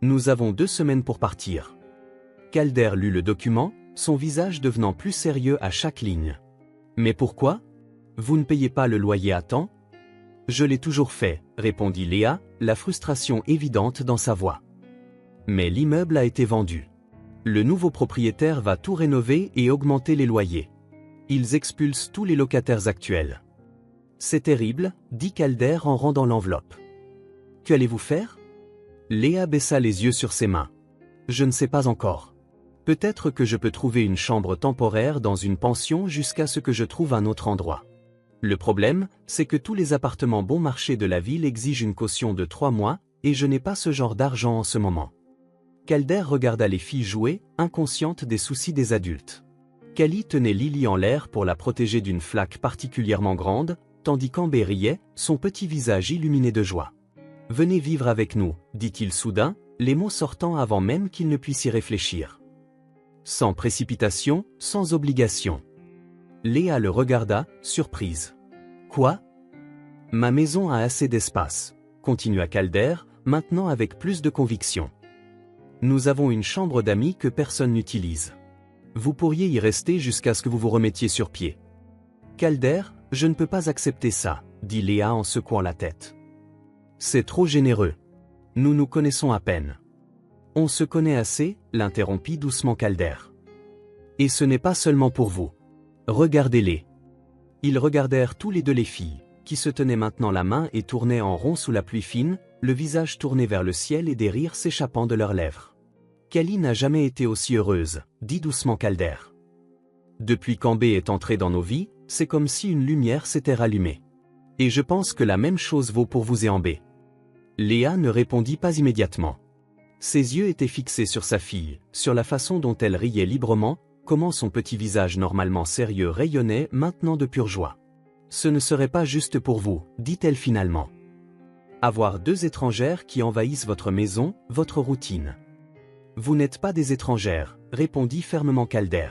Nous avons 2 semaines pour partir. » Calder lut le document, son visage devenant plus sérieux à chaque ligne. « Mais pourquoi ? Vous ne payez pas le loyer à temps ? » « Je l'ai toujours fait, » répondit Léa, la frustration évidente dans sa voix. « Mais l'immeuble a été vendu. Le nouveau propriétaire va tout rénover et augmenter les loyers. Ils expulsent tous les locataires actuels. »« C'est terrible, » dit Calder en rendant l'enveloppe. « Qu'allez-vous faire ?» Léa baissa les yeux sur ses mains. « Je ne sais pas encore. Peut-être que je peux trouver une chambre temporaire dans une pension jusqu'à ce que je trouve un autre endroit. Le problème, c'est que tous les appartements bon marché de la ville exigent une caution de 3 mois, et je n'ai pas ce genre d'argent en ce moment. » Calder regarda les filles jouer, inconscientes des soucis des adultes. Cali tenait Lily en l'air pour la protéger d'une flaque particulièrement grande, tandis qu'Ambé riait, son petit visage illuminé de joie. « Venez vivre avec nous, » dit-il soudain, les mots sortant avant même qu'il ne puisse y réfléchir. Sans précipitation, sans obligation. Léa le regarda, surprise. « Quoi ? » « Ma maison a assez d'espace, » continua Calder, maintenant avec plus de conviction. « Nous avons une chambre d'amis que personne n'utilise. Vous pourriez y rester jusqu'à ce que vous vous remettiez sur pied. » « Calder, je ne peux pas accepter ça, » dit Léa en secouant la tête. C'est trop généreux. Nous nous connaissons à peine. On se connaît assez, l'interrompit doucement Calder. Et ce n'est pas seulement pour vous. Regardez-les. Ils regardèrent tous les deux les filles, qui se tenaient maintenant la main et tournaient en rond sous la pluie fine, le visage tourné vers le ciel et des rires s'échappant de leurs lèvres. Callie n'a jamais été aussi heureuse, dit doucement Calder. Depuis qu'Ambé est entré dans nos vies, c'est comme si une lumière s'était rallumée. Et je pense que la même chose vaut pour vous et Ambé. Léa ne répondit pas immédiatement. Ses yeux étaient fixés sur sa fille, sur la façon dont elle riait librement, comment son petit visage normalement sérieux rayonnait maintenant de pure joie. Ce ne serait pas juste pour vous, dit-elle finalement. Avoir deux étrangères qui envahissent votre maison, votre routine. Vous n'êtes pas des étrangères, répondit fermement Calder.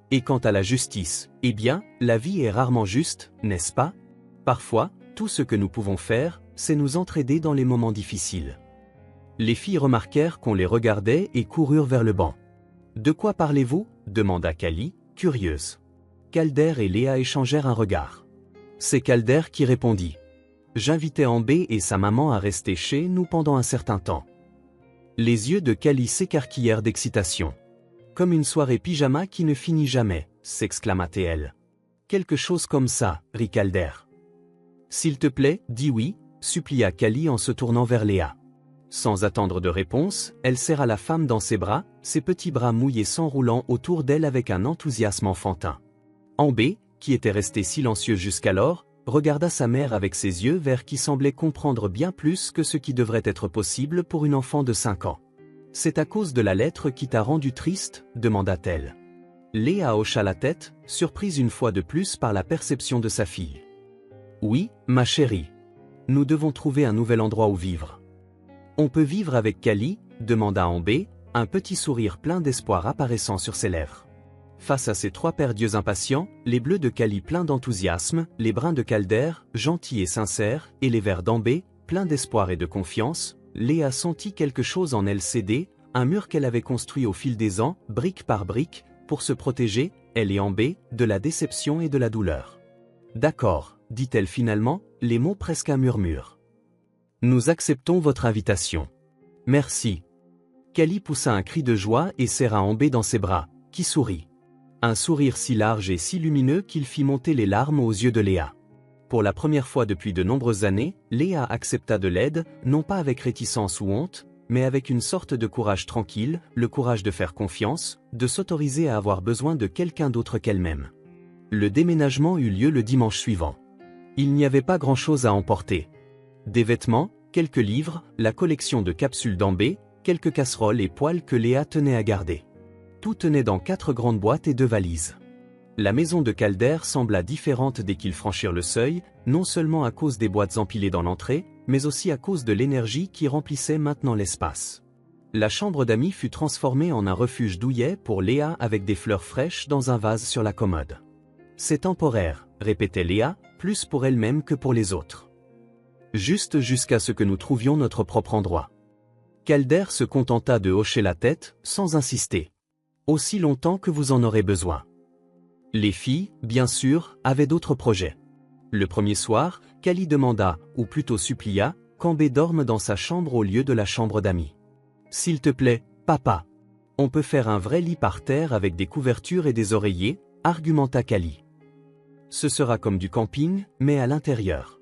Et quant à la justice, eh bien, la vie est rarement juste, n'est-ce pas? Parfois, tout ce que nous pouvons faire, c'est nous entraider dans les moments difficiles. Les filles remarquèrent qu'on les regardait et coururent vers le banc. De quoi parlez-vous? Demanda Callie, curieuse. Calder et Léa échangèrent un regard. C'est Calder qui répondit. J'invitais Ambé et sa maman à rester chez nous pendant un certain temps. Les yeux de Callie s'écarquillèrent d'excitation. Comme une soirée pyjama qui ne finit jamais, s'exclama-t-elle. Quelque chose comme ça, rit Calder. S'il te plaît, dis oui, supplia Callie en se tournant vers Léa. Sans attendre de réponse, elle serra la femme dans ses bras, ses petits bras mouillés s'enroulant autour d'elle avec un enthousiasme enfantin. Ambé, qui était resté silencieux jusqu'alors, regarda sa mère avec ses yeux verts qui semblaient comprendre bien plus que ce qui devrait être possible pour une enfant de 5 ans. « C'est à cause de la lettre qui t'a rendu triste ?» demanda-t-elle. Léa hocha la tête, surprise une fois de plus par la perception de sa fille. « Oui, ma chérie. Nous devons trouver un nouvel endroit où vivre. »« On peut vivre avec Callie ?» demanda Ambé, un petit sourire plein d'espoir apparaissant sur ses lèvres. Face à ces trois paires d'yeux impatients, les bleus de Callie pleins d'enthousiasme, les bruns de Calder, gentils et sincères, et les verts d'Ambé, pleins d'espoir et de confiance, Léa sentit quelque chose en elle céder, un mur qu'elle avait construit au fil des ans, brique par brique, pour se protéger, elle et Ambé, de la déception et de la douleur. « D'accord, » dit-elle finalement, les mots presque un murmure. « Nous acceptons votre invitation. »« Merci. » Callie poussa un cri de joie et serra Ambé dans ses bras, qui sourit. Un sourire si large et si lumineux qu'il fit monter les larmes aux yeux de Léa. Pour la première fois depuis de nombreuses années, Léa accepta de l'aide, non pas avec réticence ou honte, mais avec une sorte de courage tranquille, le courage de faire confiance, de s'autoriser à avoir besoin de quelqu'un d'autre qu'elle-même. Le déménagement eut lieu le dimanche suivant. Il n'y avait pas grand-chose à emporter. Des vêtements, quelques livres, la collection de capsules d'Ambé, quelques casseroles et poêles que Léa tenait à garder. Tout tenait dans 4 grandes boîtes et 2 valises. La maison de Calder sembla différente dès qu'ils franchirent le seuil, non seulement à cause des boîtes empilées dans l'entrée, mais aussi à cause de l'énergie qui remplissait maintenant l'espace. La chambre d'amis fut transformée en un refuge douillet pour Léa avec des fleurs fraîches dans un vase sur la commode. « C'est temporaire », répétait Léa, plus pour elle-même que pour les autres. Juste jusqu'à ce que nous trouvions notre propre endroit. Calder se contenta de hocher la tête, sans insister. Aussi longtemps que vous en aurez besoin. Les filles, bien sûr, avaient d'autres projets. Le premier soir, Callie demanda, ou plutôt supplia, qu'Ambé dorme dans sa chambre au lieu de la chambre d'amis. « S'il te plaît, papa. On peut faire un vrai lit par terre avec des couvertures et des oreillers, » argumenta Callie. « Ce sera comme du camping, mais à l'intérieur. »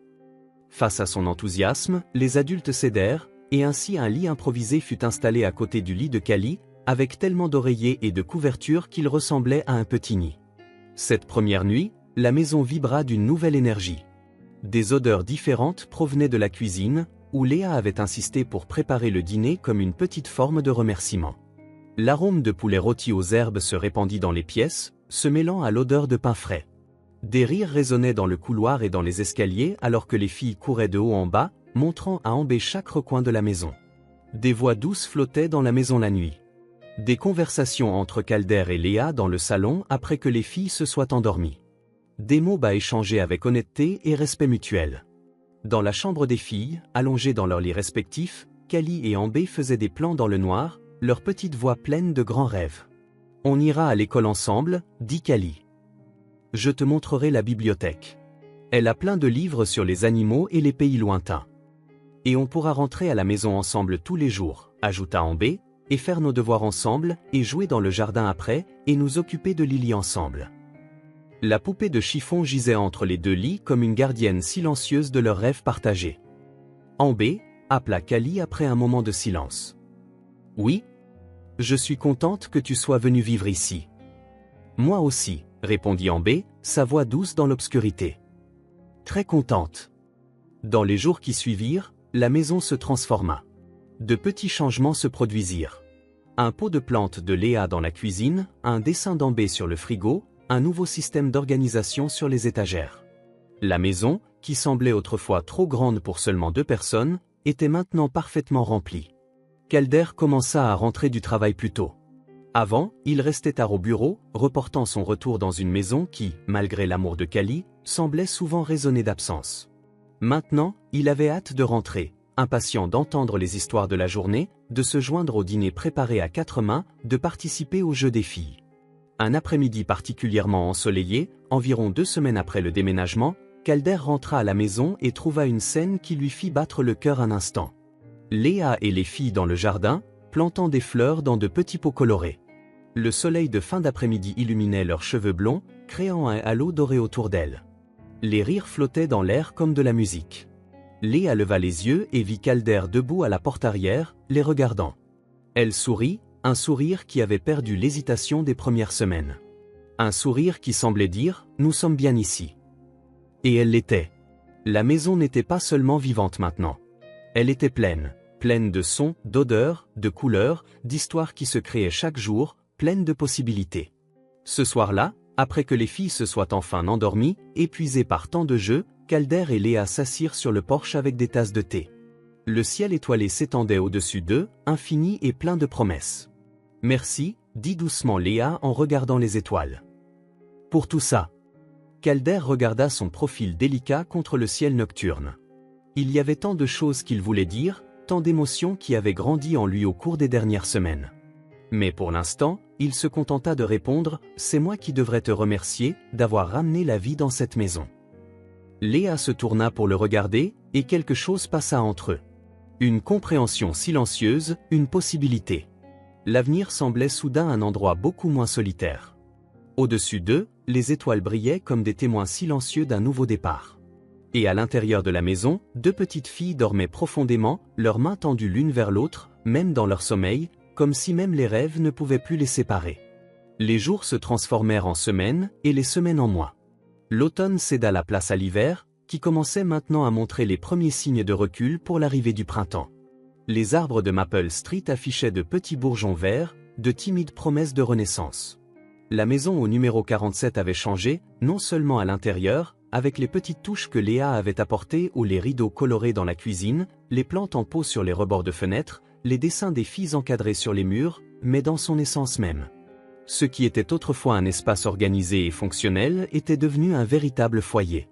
Face à son enthousiasme, les adultes cédèrent, et ainsi un lit improvisé fut installé à côté du lit de Callie, avec tellement d'oreillers et de couvertures qu'il ressemblait à un petit nid. Cette première nuit, la maison vibra d'une nouvelle énergie. Des odeurs différentes provenaient de la cuisine, où Léa avait insisté pour préparer le dîner comme une petite forme de remerciement. L'arôme de poulet rôti aux herbes se répandit dans les pièces, se mêlant à l'odeur de pain frais. Des rires résonnaient dans le couloir et dans les escaliers alors que les filles couraient de haut en bas, montrant à Ambé chaque recoin de la maison. Des voix douces flottaient dans la maison la nuit. Des conversations entre Calder et Léa dans le salon après que les filles se soient endormies. Des mots bas échangés avec honnêteté et respect mutuel. Dans la chambre des filles, allongées dans leurs lits respectifs, Callie et Ambé faisaient des plans dans le noir, leurs petites voix pleines de grands rêves. « On ira à l'école ensemble » dit Callie. « Je te montrerai la bibliothèque. » Elle a plein de livres sur les animaux et les pays lointains. Et on pourra rentrer à la maison ensemble tous les jours, ajouta Ambé, et faire nos devoirs ensemble, et jouer dans le jardin après, et nous occuper de Lily ensemble. La poupée de chiffon gisait entre les deux lits comme une gardienne silencieuse de leurs rêves partagés. Ambé, appela Kali après un moment de silence. Oui? Je suis contente que tu sois venue vivre ici. Moi aussi, répondit Ambé, sa voix douce dans l'obscurité. Très contente. Dans les jours qui suivirent, la maison se transforma. De petits changements se produisirent. Un pot de plantes de Léa dans la cuisine, un dessin d'Ambé sur le frigo, un nouveau système d'organisation sur les étagères. La maison, qui semblait autrefois trop grande pour seulement 2 personnes, était maintenant parfaitement remplie. Calder commença à rentrer du travail plus tôt. Avant, il restait tard au bureau, reportant son retour dans une maison qui, malgré l'amour de Kali, semblait souvent résonner d'absence. Maintenant, il avait hâte de rentrer, impatient d'entendre les histoires de la journée, de se joindre au dîner préparé à 4 mains, de participer au jeu des filles. Un après-midi particulièrement ensoleillé, environ 2 semaines après le déménagement, Calder rentra à la maison et trouva une scène qui lui fit battre le cœur un instant. Léa et les filles dans le jardin, plantant des fleurs dans de petits pots colorés. Le soleil de fin d'après-midi illuminait leurs cheveux blonds, créant un halo doré autour d'elles. Les rires flottaient dans l'air comme de la musique. Léa leva les yeux et vit Calder debout à la porte arrière, les regardant. Elle sourit, un sourire qui avait perdu l'hésitation des premières semaines. Un sourire qui semblait dire « Nous sommes bien ici ». Et elle l'était. La maison n'était pas seulement vivante maintenant. Elle était pleine de sons, d'odeurs, de couleurs, d'histoires qui se créaient chaque jour, pleine de possibilités. Ce soir-là, après que les filles se soient enfin endormies, épuisées par tant de jeux, Calder et Léa s'assirent sur le porche avec des tasses de thé. Le ciel étoilé s'étendait au-dessus d'eux, infini et plein de promesses. « Merci », dit doucement Léa en regardant les étoiles. « Pour tout ça ». Calder regarda son profil délicat contre le ciel nocturne. Il y avait tant de choses qu'il voulait dire, tant d'émotions qui avaient grandi en lui au cours des dernières semaines. Mais pour l'instant, il se contenta de répondre « C'est moi qui devrais te remercier d'avoir ramené la vie dans cette maison ». Léa se tourna pour le regarder, et quelque chose passa entre eux. Une compréhension silencieuse, une possibilité. L'avenir semblait soudain un endroit beaucoup moins solitaire. Au-dessus d'eux, les étoiles brillaient comme des témoins silencieux d'un nouveau départ. Et à l'intérieur de la maison, 2 petites filles dormaient profondément, leurs mains tendues l'une vers l'autre, même dans leur sommeil, comme si même les rêves ne pouvaient plus les séparer. Les jours se transformèrent en semaines, et les semaines en mois. L'automne céda la place à l'hiver, qui commençait maintenant à montrer les premiers signes de recul pour l'arrivée du printemps. Les arbres de Maple Street affichaient de petits bourgeons verts, de timides promesses de renaissance. La maison au numéro 47 avait changé, non seulement à l'intérieur, avec les petites touches que Léa avait apportées ou les rideaux colorés dans la cuisine, les plantes en pot sur les rebords de fenêtres, les dessins des filles encadrés sur les murs, mais dans son essence même. Ce qui était autrefois un espace organisé et fonctionnel était devenu un véritable foyer.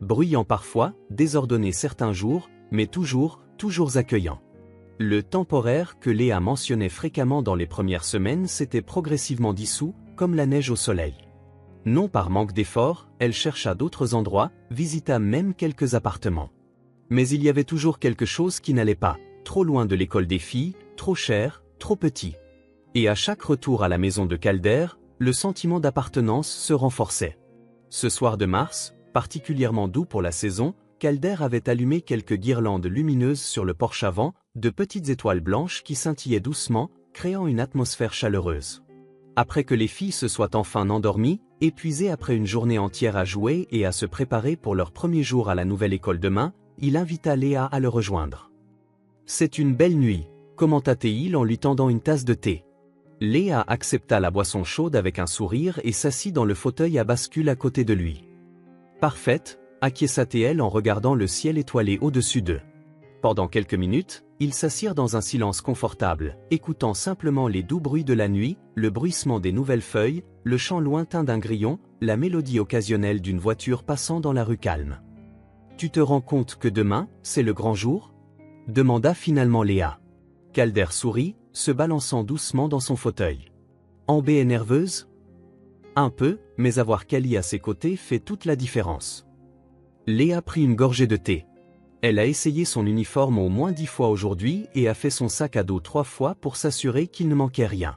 Bruyant parfois, désordonné certains jours, mais toujours accueillant. Le temporaire que Léa mentionnait fréquemment dans les premières semaines s'était progressivement dissous, comme la neige au soleil. Non par manque d'efforts, elle chercha d'autres endroits, visita même quelques appartements. Mais il y avait toujours quelque chose qui n'allait pas, trop loin de l'école des filles, trop cher, trop petit. Et à chaque retour à la maison de Calder, le sentiment d'appartenance se renforçait. Ce soir de mars, particulièrement doux pour la saison, Calder avait allumé quelques guirlandes lumineuses sur le porche avant, de petites étoiles blanches qui scintillaient doucement, créant une atmosphère chaleureuse. Après que les filles se soient enfin endormies, épuisées après une journée entière à jouer et à se préparer pour leur premier jour à la nouvelle école demain, il invita Léa à le rejoindre. « C'est une belle nuit », commenta-t-il en lui tendant une tasse de thé. Léa accepta la boisson chaude avec un sourire et s'assit dans le fauteuil à bascule à côté de lui. « Parfaite », acquiesça-t-elle en regardant le ciel étoilé au-dessus d'eux. Pendant quelques minutes, ils s'assirent dans un silence confortable, écoutant simplement les doux bruits de la nuit, le bruissement des nouvelles feuilles, le chant lointain d'un grillon, la mélodie occasionnelle d'une voiture passant dans la rue calme. « Tu te rends compte que demain, c'est le grand jour ?» demanda finalement Léa. Calder sourit, se balançant doucement dans son fauteuil. « Ambé est nerveuse ?» « Un peu, mais avoir Kali à ses côtés fait toute la différence. » Léa prit une gorgée de thé. Elle a essayé son uniforme au moins 10 fois aujourd'hui et a fait son sac à dos 3 fois pour s'assurer qu'il ne manquait rien.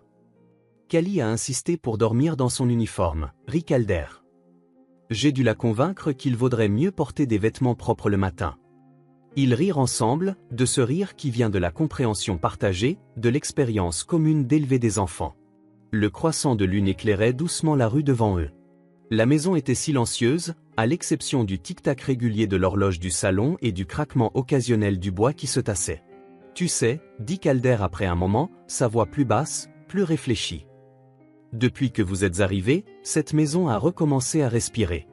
Callie a insisté pour dormir dans son uniforme, rit Calder. J'ai dû la convaincre qu'il vaudrait mieux porter des vêtements propres le matin. Ils rirent ensemble, de ce rire qui vient de la compréhension partagée, de l'expérience commune d'élever des enfants. Le croissant de lune éclairait doucement la rue devant eux. La maison était silencieuse, à l'exception du tic-tac régulier de l'horloge du salon et du craquement occasionnel du bois qui se tassait. Tu sais, dit Calder après un moment, sa voix plus basse, plus réfléchie. Depuis que vous êtes arrivé, cette maison a recommencé à respirer.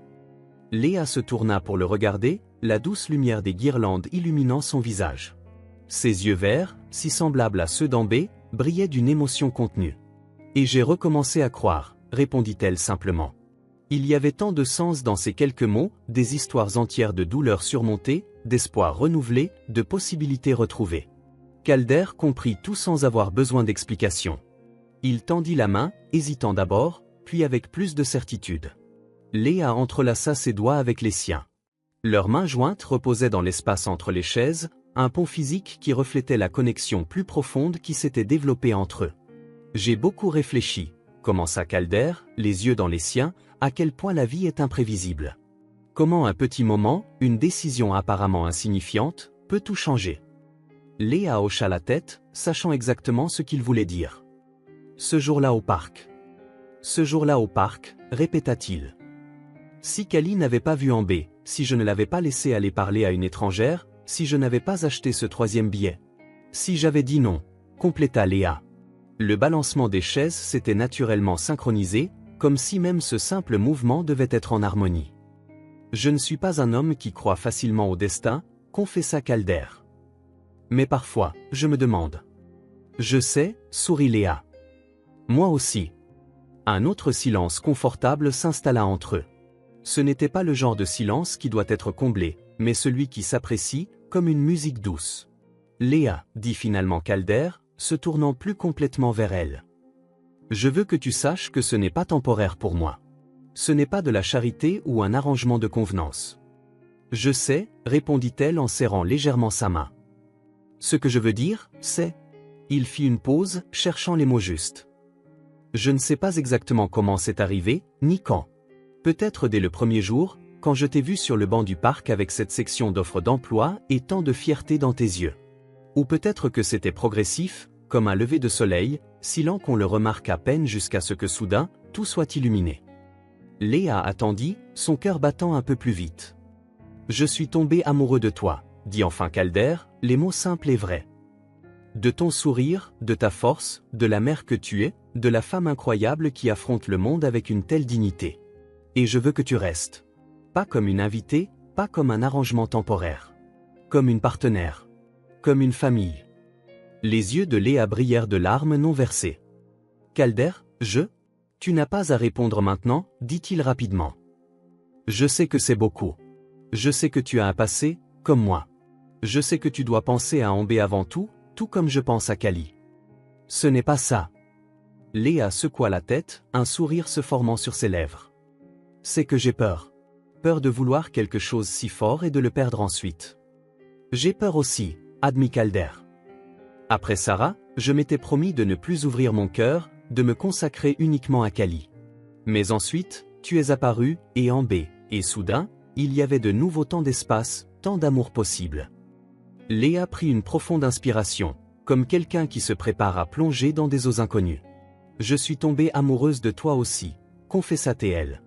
Léa se tourna pour le regarder, la douce lumière des guirlandes illuminant son visage. Ses yeux verts, si semblables à ceux d'Ambé, brillaient d'une émotion contenue. Et j'ai recommencé à croire, répondit-elle simplement. Il y avait tant de sens dans ces quelques mots, des histoires entières de douleurs surmontées, d'espoirs renouvelés, de possibilités retrouvées. Calder comprit tout sans avoir besoin d'explication. Il tendit la main, hésitant d'abord, puis avec plus de certitude. Léa entrelaça ses doigts avec les siens. Leurs mains jointes reposaient dans l'espace entre les chaises, un pont physique qui reflétait la connexion plus profonde qui s'était développée entre eux. J'ai beaucoup réfléchi, commença Calder, les yeux dans les siens, à quel point la vie est imprévisible. Comment un petit moment, une décision apparemment insignifiante, peut tout changer. Léa hocha la tête, sachant exactement ce qu'il voulait dire. Ce jour-là au parc. Ce jour-là au parc, répéta-t-il. Si Callie n'avait pas vu Ambé, si je ne l'avais pas laissé aller parler à une étrangère, si je n'avais pas acheté ce 3e billet. Si j'avais dit non, compléta Léa. Le balancement des chaises s'était naturellement synchronisé, comme si même ce simple mouvement devait être en harmonie. Je ne suis pas un homme qui croit facilement au destin, confessa Calder. Mais parfois, je me demande. Je sais, sourit Léa. Moi aussi. Un autre silence confortable s'installa entre eux. Ce n'était pas le genre de silence qui doit être comblé, mais celui qui s'apprécie, comme une musique douce. Léa, dit finalement Calder, se tournant plus complètement vers elle. Je veux que tu saches que ce n'est pas temporaire pour moi. Ce n'est pas de la charité ou un arrangement de convenance. Je sais, répondit-elle en serrant légèrement sa main. Ce que je veux dire, c'est... Il fit une pause, cherchant les mots justes. Je ne sais pas exactement comment c'est arrivé, ni quand. Peut-être dès le premier jour, quand je t'ai vu sur le banc du parc avec cette section d'offres d'emploi et tant de fierté dans tes yeux. Ou peut-être que c'était progressif, comme un lever de soleil, si lent qu'on le remarque à peine jusqu'à ce que soudain, tout soit illuminé. Léa attendit, son cœur battant un peu plus vite. Je suis tombé amoureux de toi, dit enfin Calder, les mots simples et vrais. De ton sourire, de ta force, de la mère que tu es, de la femme incroyable qui affronte le monde avec une telle dignité. Et je veux que tu restes. Pas comme une invitée, pas comme un arrangement temporaire. Comme une partenaire. Comme une famille. Les yeux de Léa brillèrent de larmes non versées. Calder, Tu n'as pas à répondre maintenant, dit-il rapidement. Je sais que c'est beaucoup. Je sais que tu as un passé, comme moi. Je sais que tu dois penser à Ambé avant tout comme je pense à Callie. Ce n'est pas ça. Léa secoua la tête, un sourire se formant sur ses lèvres. C'est que j'ai peur. Peur de vouloir quelque chose si fort et de le perdre ensuite. J'ai peur aussi, admit Calder. Après Sarah, je m'étais promis de ne plus ouvrir mon cœur, de me consacrer uniquement à Callie. Mais ensuite, tu es apparu, et Ambé, et soudain, il y avait de nouveaux temps d'espace, tant d'amour possible. Léa prit une profonde inspiration, comme quelqu'un qui se prépare à plonger dans des eaux inconnues. Je suis tombée amoureuse de toi aussi, confessa-t-elle.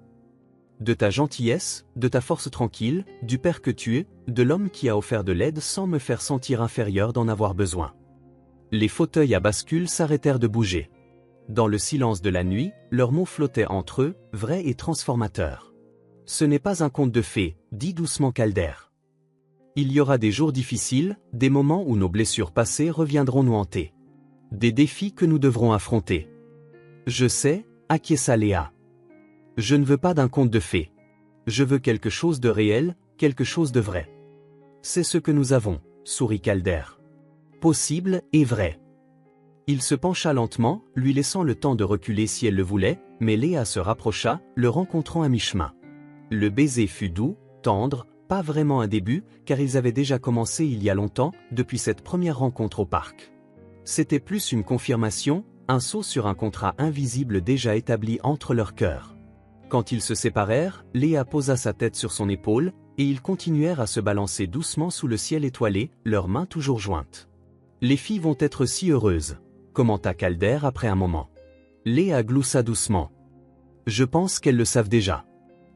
De ta gentillesse, de ta force tranquille, du père que tu es, de l'homme qui a offert de l'aide sans me faire sentir inférieure d'en avoir besoin. Les fauteuils à bascule s'arrêtèrent de bouger. Dans le silence de la nuit, leurs mots flottaient entre eux, vrais et transformateurs. Ce n'est pas un conte de fées, dit doucement Calder. Il y aura des jours difficiles, des moments où nos blessures passées reviendront nous hanter. Des défis que nous devrons affronter. Je sais, acquiesça Léa. Je ne veux pas d'un conte de fées. Je veux quelque chose de réel, quelque chose de vrai. C'est ce que nous avons, sourit Calder. Possible et vrai. Il se pencha lentement, lui laissant le temps de reculer si elle le voulait, mais Léa se rapprocha, le rencontrant à mi-chemin. Le baiser fut doux, tendre, Pas vraiment un début, car ils avaient déjà commencé il y a longtemps, depuis cette première rencontre au parc. C'était plus une confirmation, un saut sur un contrat invisible déjà établi entre leurs cœurs. Quand ils se séparèrent, Léa posa sa tête sur son épaule, et ils continuèrent à se balancer doucement sous le ciel étoilé, leurs mains toujours jointes. « Les filles vont être si heureuses », commenta Calder après un moment. Léa gloussa doucement. « Je pense qu'elles le savent déjà.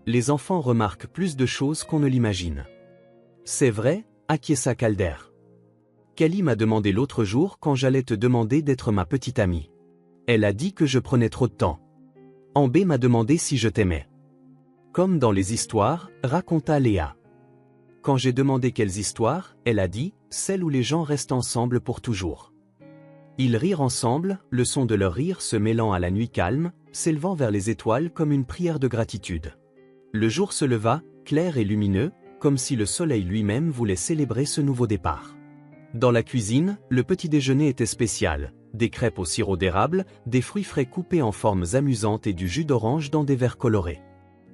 Les enfants remarquent plus de choses qu'on ne l'imagine. » « C'est vrai », acquiesça Calder. « Callie m'a demandé l'autre jour quand j'allais te demander d'être ma petite amie. Elle a dit que je prenais trop de temps. Ambé m'a demandé si je t'aimais. » Comme dans les histoires, raconta Léa. Quand j'ai demandé quelles histoires, elle a dit, celles où les gens restent ensemble pour toujours. Ils rirent ensemble, le son de leur rire se mêlant à la nuit calme, s'élevant vers les étoiles comme une prière de gratitude. Le jour se leva, clair et lumineux, comme si le soleil lui-même voulait célébrer ce nouveau départ. Dans la cuisine, le petit déjeuner était spécial. Des crêpes au sirop d'érable, des fruits frais coupés en formes amusantes et du jus d'orange dans des verres colorés.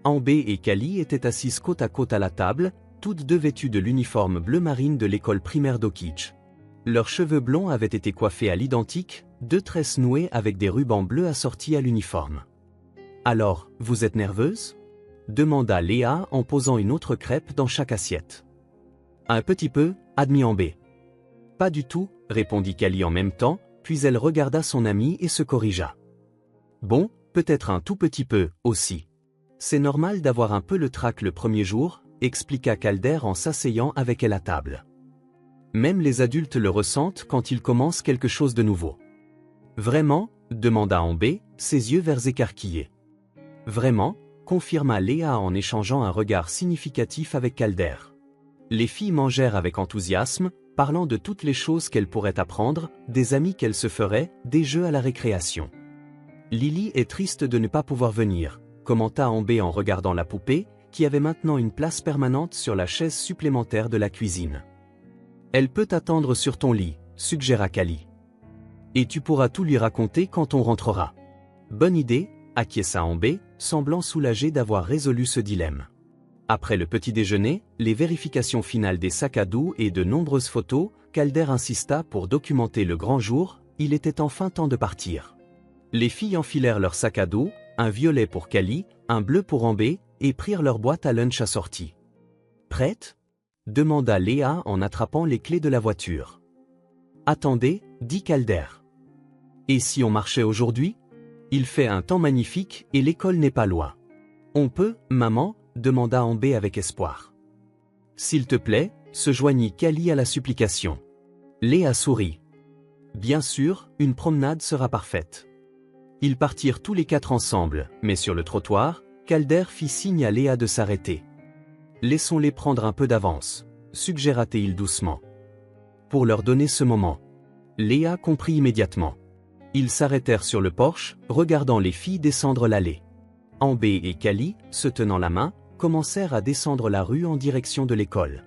Ambé et Callie étaient assises côte à côte à la table, toutes deux vêtues de l'uniforme bleu marine de l'école primaire d'Oakidge. Leurs cheveux blonds avaient été coiffés à l'identique, deux tresses nouées avec des rubans bleus assortis à l'uniforme. « Alors, vous êtes nerveuse ?» demanda Léa en posant une autre crêpe dans chaque assiette. « Un petit peu » admit Ambé. « Pas du tout » répondit Callie en même temps, puis elle regarda son amie et se corrigea. « Bon, peut-être un tout petit peu, aussi. C'est normal d'avoir un peu le trac le premier jour, » expliqua Calder en s'asseyant avec elle à table. « Même les adultes le ressentent quand ils commencent quelque chose de nouveau. »« Vraiment ?» demanda Ambé, ses yeux verts écarquillés. « Vraiment ?» confirma Léa en échangeant un regard significatif avec Calder. Les filles mangèrent avec enthousiasme, parlant de toutes les choses qu'elles pourraient apprendre, des amis qu'elles se feraient, des jeux à la récréation. « Lily est triste de ne pas pouvoir venir », commenta Ambé en regardant la poupée, qui avait maintenant une place permanente sur la chaise supplémentaire de la cuisine. « Elle peut attendre sur ton lit », suggéra Callie. « Et tu pourras tout lui raconter quand on rentrera. »« Bonne idée », acquiesça Ambé, semblant soulagé d'avoir résolu ce dilemme. Après le petit déjeuner, les vérifications finales des sacs à dos et de nombreuses photos, Calder insista pour documenter le grand jour, il était enfin temps de partir. Les filles enfilèrent leurs sacs à dos, un violet pour Callie, un bleu pour Ambé, et prirent leur boîte à lunch assortie. « Prête ?» demanda Léa en attrapant les clés de la voiture. « Attendez, » dit Calder. « Et si on marchait aujourd'hui ? Il fait un temps magnifique et l'école n'est pas loin. »« On peut, maman ?» demanda Ambé avec espoir. « S'il te plaît » se joignit Callie à la supplication. Léa sourit. « Bien sûr, une promenade sera parfaite. » Ils partirent tous les quatre ensemble, mais sur le trottoir, Calder fit signe à Léa de s'arrêter. « Laissons-les prendre un peu d'avance » suggéra-t-il doucement. Pour leur donner ce moment. Léa comprit immédiatement. Ils s'arrêtèrent sur le porche, regardant les filles descendre l'allée. Ambé et Callie, se tenant la main, commencèrent à descendre la rue en direction de l'école.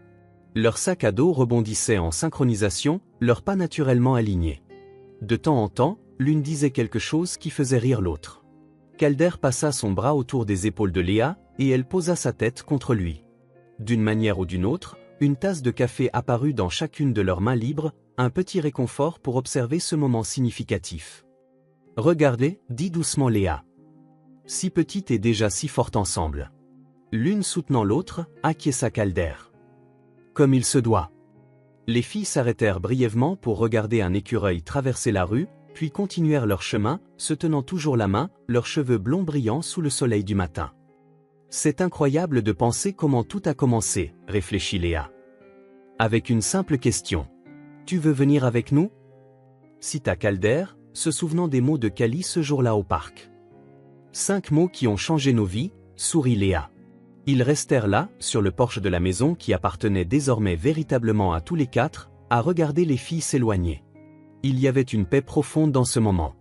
Leurs sacs à dos rebondissaient en synchronisation, leurs pas naturellement alignés. De temps en temps, l'une disait quelque chose qui faisait rire l'autre. Calder passa son bras autour des épaules de Léa, et elle posa sa tête contre lui. D'une manière ou d'une autre, une tasse de café apparut dans chacune de leurs mains libres, un petit réconfort pour observer ce moment significatif. « Regardez, » dit doucement Léa. « Si petite et déjà si forte ensemble. » L'une soutenant l'autre, acquiesça Calder. « Comme il se doit. » Les filles s'arrêtèrent brièvement pour regarder un écureuil traverser la rue, puis continuèrent leur chemin, se tenant toujours la main, leurs cheveux blonds brillants sous le soleil du matin. « C'est incroyable de penser comment tout a commencé, » réfléchit Léa. Avec une simple question. « Tu veux venir avec nous ?» cita Calder, se souvenant des mots de Callie ce jour-là au parc. « 5 mots qui ont changé nos vies, » sourit Léa. Ils restèrent là, sur le porche de la maison qui appartenait désormais véritablement à tous les quatre, à regarder les filles s'éloigner. Il y avait une paix profonde dans ce moment.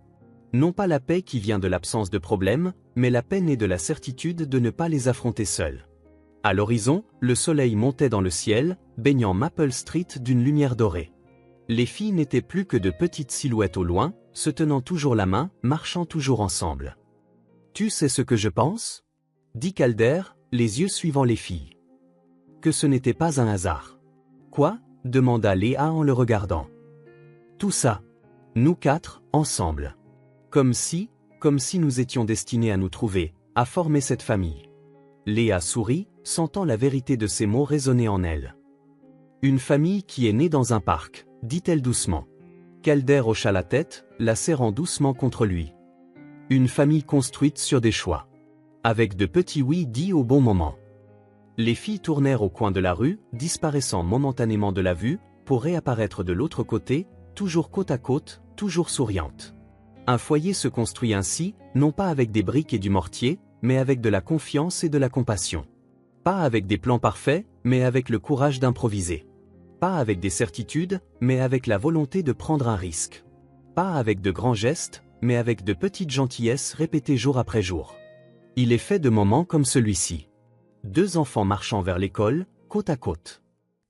Non pas la paix qui vient de l'absence de problèmes, mais la paix née de la certitude de ne pas les affronter seuls. À l'horizon, le soleil montait dans le ciel, baignant Maple Street d'une lumière dorée. Les filles n'étaient plus que de petites silhouettes au loin, se tenant toujours la main, marchant toujours ensemble. « Tu sais ce que je pense ?» dit Calder, les yeux suivant les filles. « que ce n'était pas un hasard. Quoi? Demanda Léa en le regardant. Tout ça. Nous quatre, ensemble. Comme si nous étions destinés à nous trouver, à former cette famille. Léa sourit, sentant la vérité de ces mots résonner en elle. Une famille qui est née dans un parc, dit-elle doucement. Calder hocha la tête, la serrant doucement contre lui. Une famille construite sur des choix. Avec de petits oui dits au bon moment. Les filles tournèrent au coin de la rue, disparaissant momentanément de la vue, pour réapparaître de l'autre côté, toujours côte à côte, toujours souriantes. Un foyer se construit ainsi, non pas avec des briques et du mortier, mais avec de la confiance et de la compassion. Pas avec des plans parfaits, mais avec le courage d'improviser. Pas avec des certitudes, mais avec la volonté de prendre un risque. Pas avec de grands gestes, mais avec de petites gentillesses répétées jour après jour. Il est fait de moments comme celui-ci. 2 enfants marchant vers l'école, côte à côte.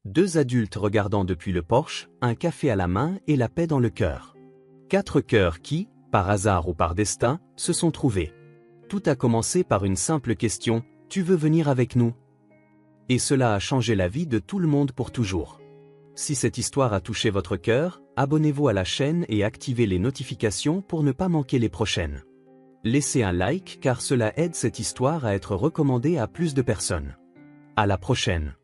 2 adultes regardant depuis le porche, un café à la main et la paix dans le cœur. 4 cœurs qui, par hasard ou par destin, se sont trouvés. Tout a commencé par une simple question, « Tu veux venir avec nous ?» Et cela a changé la vie de tout le monde pour toujours. Si cette histoire a touché votre cœur, abonnez-vous à la chaîne et activez les notifications pour ne pas manquer les prochaines. Laissez un like car cela aide cette histoire à être recommandée à plus de personnes. À la prochaine.